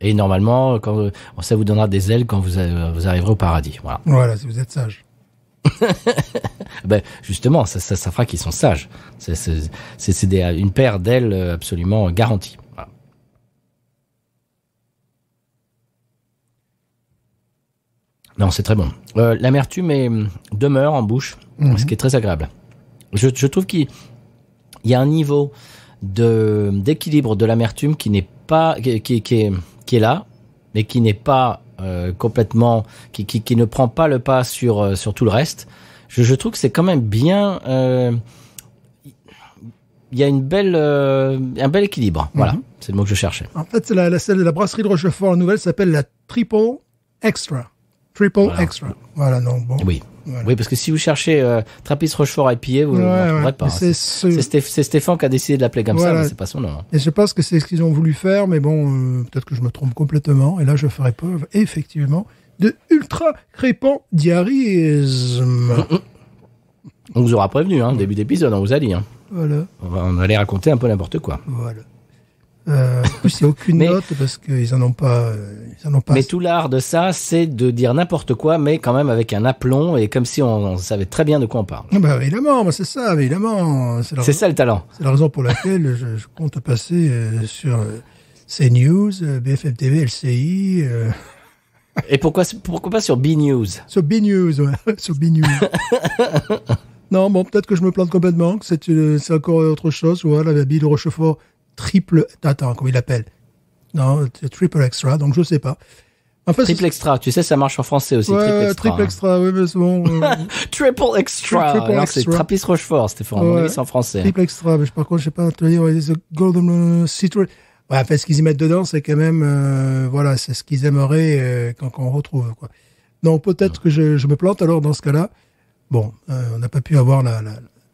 Et normalement, quand ça vous donnera des ailes quand vous arriverez au paradis. Voilà. Voilà, si vous êtes sage. Ben justement, ça fera qu'ils sont sages. C'est une paire d'ailes absolument garantie. Voilà. Non, c'est très bon. L'amertume demeure en bouche, ce qui est très agréable. Je trouve qu'il y a un niveau d'équilibre de l'amertume qui n'est pas qui est là, mais qui n'est pas complètement qui ne prend pas le pas sur tout le reste. Je trouve que c'est quand même bien. Il y a un bel équilibre. Voilà, c'est le mot que je cherchais. En fait, celle de la brasserie de Rochefort, la nouvelle s'appelle la Triple Extra. Extra. Voilà, non, bon. Oui. Voilà. Oui, parce que si vous cherchez Trappiste Rochefort IPA, vous ne trouverez pas. C'est Stéphane qui a décidé de l'appeler comme ça, mais c'est pas son nom. Et je pense que c'est ce qu'ils ont voulu faire, mais bon, peut-être que je me trompe complètement. Et là, je ferai preuve, effectivement, de ultra crépant diarrhéisme. On vous aura prévenu, début d'épisode, on vous a dit. Voilà. On allait raconter un peu n'importe quoi. Voilà. En plus, il n'y a aucune note parce qu'ils en ont pas. Mais tout l'art de ça, c'est de dire n'importe quoi, mais quand même avec un aplomb et comme si on savait très bien de quoi on parle. Bah, évidemment, c'est ça, évidemment. C'est ça le talent. C'est la raison pour laquelle je compte passer sur CNews, BFM TV, LCI. Et pourquoi pas sur B-News? Sur B-News, ouais. Sur B-News. Non, bon, peut-être que je me plante complètement, que c'est encore autre chose. Voilà, la bille de Rochefort triple... Attends, comment il l'appelle? Non, c'est triple extra, donc je sais pas. En fait, triple extra, tu sais, ça marche en français aussi. Ouais, triple extra, oui, mais c'est bon. Triple extra. Alors, c'est Trappiste Rochefort, c'était fort. Ouais, c'est en français. Triple extra, mais par contre, je sais pas, te dire, the golden citrus. Ouais, en fait, ce qu'ils y mettent dedans, c'est quand même, voilà, c'est ce qu'ils aimeraient quand on retrouve, quoi. Donc, peut-être que je me plante alors dans ce cas-là. Bon, on n'a pas pu avoir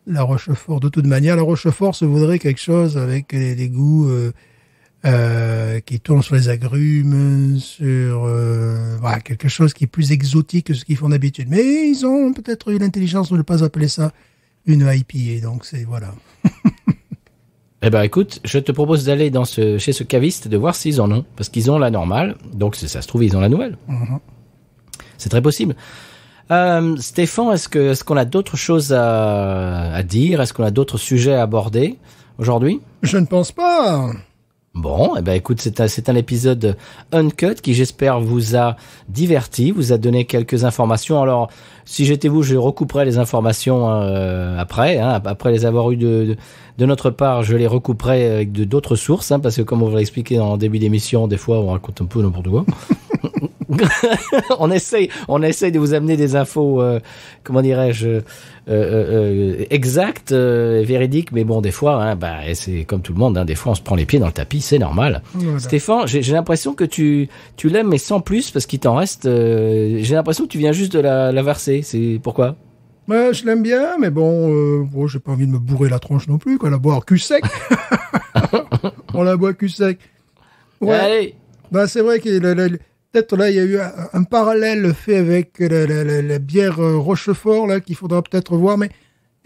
la Rochefort de toute manière. La Rochefort se voudrait quelque chose avec des goûts qui tournent sur les agrumes, sur voilà, quelque chose qui est plus exotique que ce qu'ils font d'habitude. Mais ils ont peut-être eu l'intelligence de ne pas appeler ça une IPA. Donc c'est voilà. Eh ben écoute, je te propose d'aller chez ce caviste de voir s'ils en ont, parce qu'ils ont la normale. Donc si ça se trouve, ils ont la nouvelle. C'est très possible. Stéphane, est-ce qu'on a d'autres choses à dire? Est-ce qu'on a d'autres sujets à aborder aujourd'hui? Je ne pense pas. Bon, eh ben écoute, c'est un épisode uncut qui j'espère vous a diverti, vous a donné quelques informations. Alors, si j'étais vous, je recouperais les informations après, après les avoir eues de notre part, je les recouperais avec d'autres sources, parce que comme on vous l'a expliqué en début d'émission, des fois on raconte un peu n'importe quoi. on essaye de vous amener des infos, comment dirais-je, exactes, véridiques, mais bon, des fois, c'est comme tout le monde, des fois on se prend les pieds dans le tapis, c'est normal. Voilà. Stéphane, j'ai l'impression que tu l'aimes, mais sans plus, parce qu'il t'en reste. J'ai l'impression que tu viens juste de la verser. C'est pourquoi? Je l'aime bien, mais bon, j'ai pas envie de me bourrer la tronche non plus, quoi. La boire cul sec. On la boit cul sec. Ouais. Allez. C'est vrai que peut-être là, il y a eu un parallèle fait avec la bière Rochefort, là, qu'il faudra peut-être voir, mais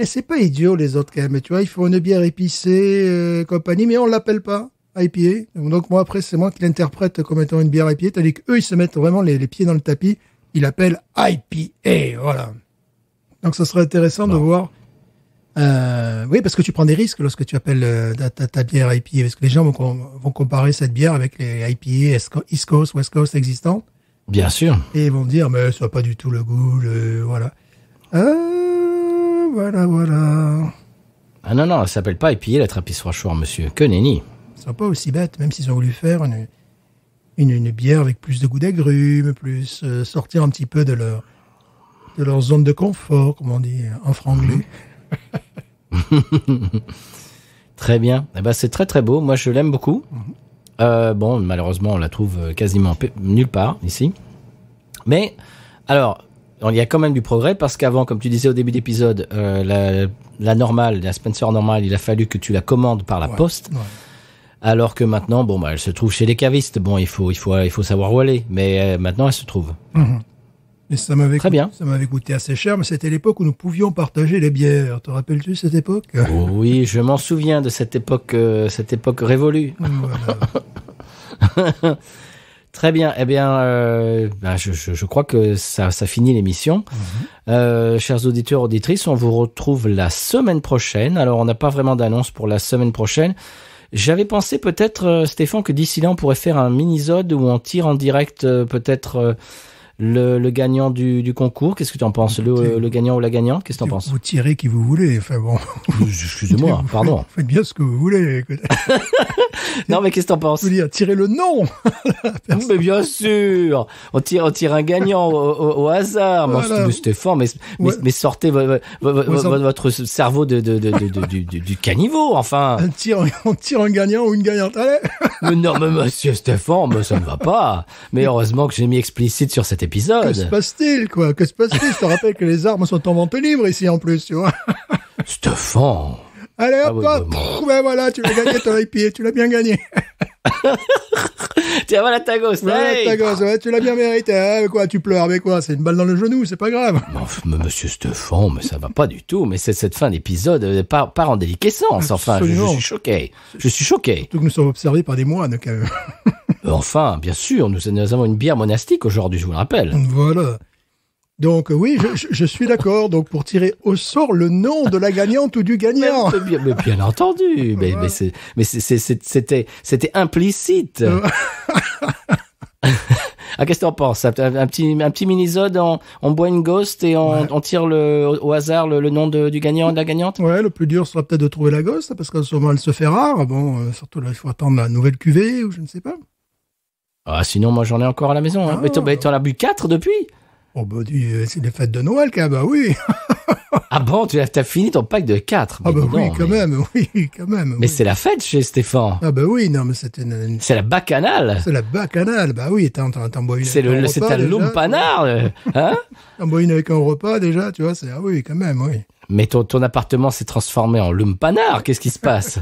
c'est pas idiot, les autres, quand même. Tu vois, ils font une bière épicée, compagnie, mais on l'appelle pas IPA. Donc, moi, après, c'est moi qui l'interprète comme étant une bière IPA, tandis qu'eux, ils se mettent vraiment les pieds dans le tapis. Ils l'appellent IPA, voilà. Donc, ça serait intéressant de voir. Oui, parce que tu prends des risques lorsque tu appelles ta bière IPA, parce que les gens vont comparer cette bière avec les IPA East Coast, West Coast existantes. Bien sûr. Et ils vont dire, mais ça n'a pas du tout le goût, voilà. Voilà. Ah non, elle s'appelle pas IPA, la Trappiste Rochefort, monsieur. Que nenni. Ils sont pas aussi bêtes, même s'ils ont voulu faire une bière avec plus de goût d'agrumes, plus sortir un petit peu de leur zone de confort, comme on dit en franglais. Très bien. C'est très très beau. Moi, je l'aime beaucoup. Bon, malheureusement, on la trouve quasiment nulle part ici. Mais, alors, il y a quand même du progrès parce qu'avant, comme tu disais au début d'épisode, la normale, la Spencer normale, il a fallu que tu la commandes par la poste. Ouais. Alors que maintenant, elle se trouve chez les cavistes. Bon, il faut savoir où aller. Mais maintenant, elle se trouve. Et ça m'avait coûté assez cher, mais c'était l'époque où nous pouvions partager les bières. Te rappelles-tu cette époque? Oui, je m'en souviens de cette époque révolue. Voilà. Très bien. Eh bien, je crois que ça finit l'émission. Chers auditeurs, auditrices, on vous retrouve la semaine prochaine. Alors, on n'a pas vraiment d'annonce pour la semaine prochaine. J'avais pensé peut-être, Stéphane, que d'ici là, on pourrait faire un mini-sode où on tire en direct peut-être... Le gagnant du concours, qu'est-ce que tu en penses? Le gagnant ou la gagnante, qu'est-ce que tu en penses? Vous tirez qui vous voulez, enfin bon. Excusez-moi, pardon. Faites bien ce que vous voulez. Non, mais qu'est-ce que tu en penses? Je veux dire, tirez le nom. Mais bien sûr, on tire un gagnant au hasard. Voilà. Moi, Stéphane, mais sortez votre cerveau du caniveau, enfin. On tire un gagnant ou une gagnante, allez. Mais non, mais monsieur Stéphane, ça ne va pas. Mais heureusement que j'ai mis explicite sur cet épisode. Que se passe-t-il, quoi? Que se passe-t-il? Je te rappelle que les armes sont en vente libre ici, en plus, tu vois. Stéphane. Allez, hop, voilà, tu l'as gagné, ton IPA, tu l'as bien gagné. Tiens, voilà ta gosse. Voilà ta gosse, ouais, tu l'as bien mérité. Hein, quoi, tu pleures, mais quoi? C'est une balle dans le genou, c'est pas grave. Non, monsieur Stéphane, mais ça va pas du tout. Mais cette fin d'épisode part en déliquescence. Enfin, je suis choqué. Surtout que nous sommes observés par des moines, quand même. Enfin, bien sûr, nous avons une bière monastique aujourd'hui, je vous le rappelle. Voilà. Donc oui, je suis d'accord. Donc pour tirer au sort le nom de la gagnante ou du gagnant. Mais bien entendu. Mais c'était implicite. Qu'est-ce que t'en penses? Un petit mini-sode, on boit une ghost et on tire au hasard le nom du gagnant et de la gagnante? Ouais, le plus dur sera peut-être de trouver la ghost, parce qu'en ce moment elle se fait rare. Bon, surtout là, il faut attendre la nouvelle cuvée ou je ne sais pas. Ah, sinon, moi j'en ai encore à la maison. Mais t'en as bu 4 depuis? Oh c'est les fêtes de Noël, quand même, bah oui. Ah bon, tu as fini ton pack de 4? Ah bah oui, quand même. Mais oui. C'est la fête chez Stéphane. Ah bah oui, non, mais c'est la bacchanale. C'est la bacchanale, bah oui, t'en bois une. C'est un lumpanard, hein? T'en bois une avec un repas, déjà, tu vois, ah oui, quand même, oui. Mais ton appartement s'est transformé en lumpanard, qu'est-ce qui se passe?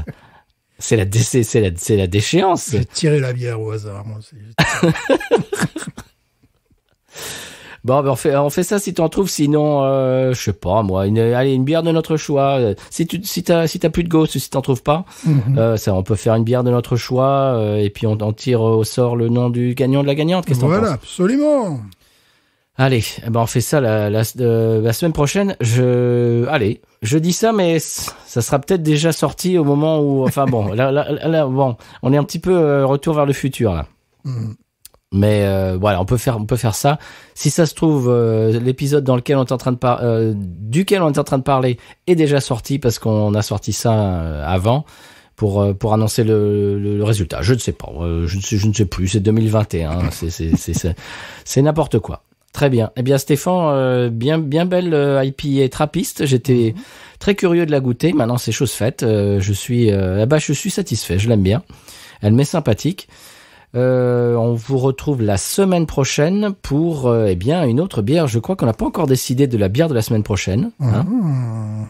C'est la déchéance. J'ai tiré la bière au hasard, moi aussi. Bon, on fait ça si tu en trouves, sinon, je sais pas, moi, une bière de notre choix. Si t'as plus de ghost, si t'en trouves pas, on peut faire une bière de notre choix, et puis on tire au sort le nom du gagnant de la gagnante. Qu'est-ce que t'en penses? Voilà, absolument. Allez, eh ben on fait ça la semaine prochaine. Je dis ça, mais ça sera peut-être déjà sorti au moment où, enfin bon, là, bon, on est un petit peu retour vers le futur là. Mais voilà, on peut faire ça. Si ça se trouve, l'épisode dans lequel on est en train de duquel on est en train de parler est déjà sorti parce qu'on a sorti ça avant pour annoncer le résultat. Je ne sais pas, je ne sais plus. C'est 2021, c'est n'importe quoi. Très bien. Eh bien, Stéphane, bien belle IPA trappiste. J'étais très curieux de la goûter. Maintenant, c'est chose faite. Je suis satisfait. Je l'aime bien. Elle m'est sympathique. On vous retrouve la semaine prochaine pour, une autre bière. Je crois qu'on n'a pas encore décidé de la bière de la semaine prochaine. Hein.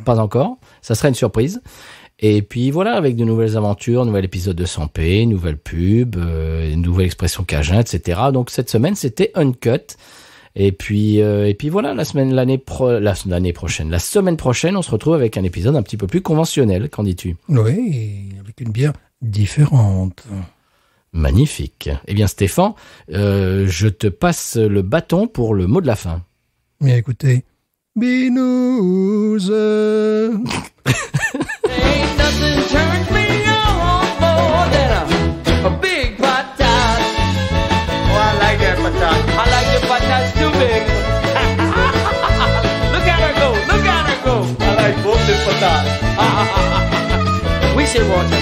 Pas encore. Ça sera une surprise. Et puis voilà, avec de nouvelles aventures, nouvel épisode de 100p, nouvelle pub, nouvelle expression cajun, etc. Donc cette semaine, c'était Uncut. Et puis voilà, la semaine prochaine, on se retrouve avec un épisode un petit peu plus conventionnel. Qu'en dis-tu? Oui, avec une bière différente. Magnifique. Eh bien, Stéphane, je te passe le bâton pour le mot de la fin. Mais écoutez, binouze. Ain't nothing turns me on more than a big patat. Oh, I like that patat. I like the patats too big. Look at her go. I like both the patats. We should water.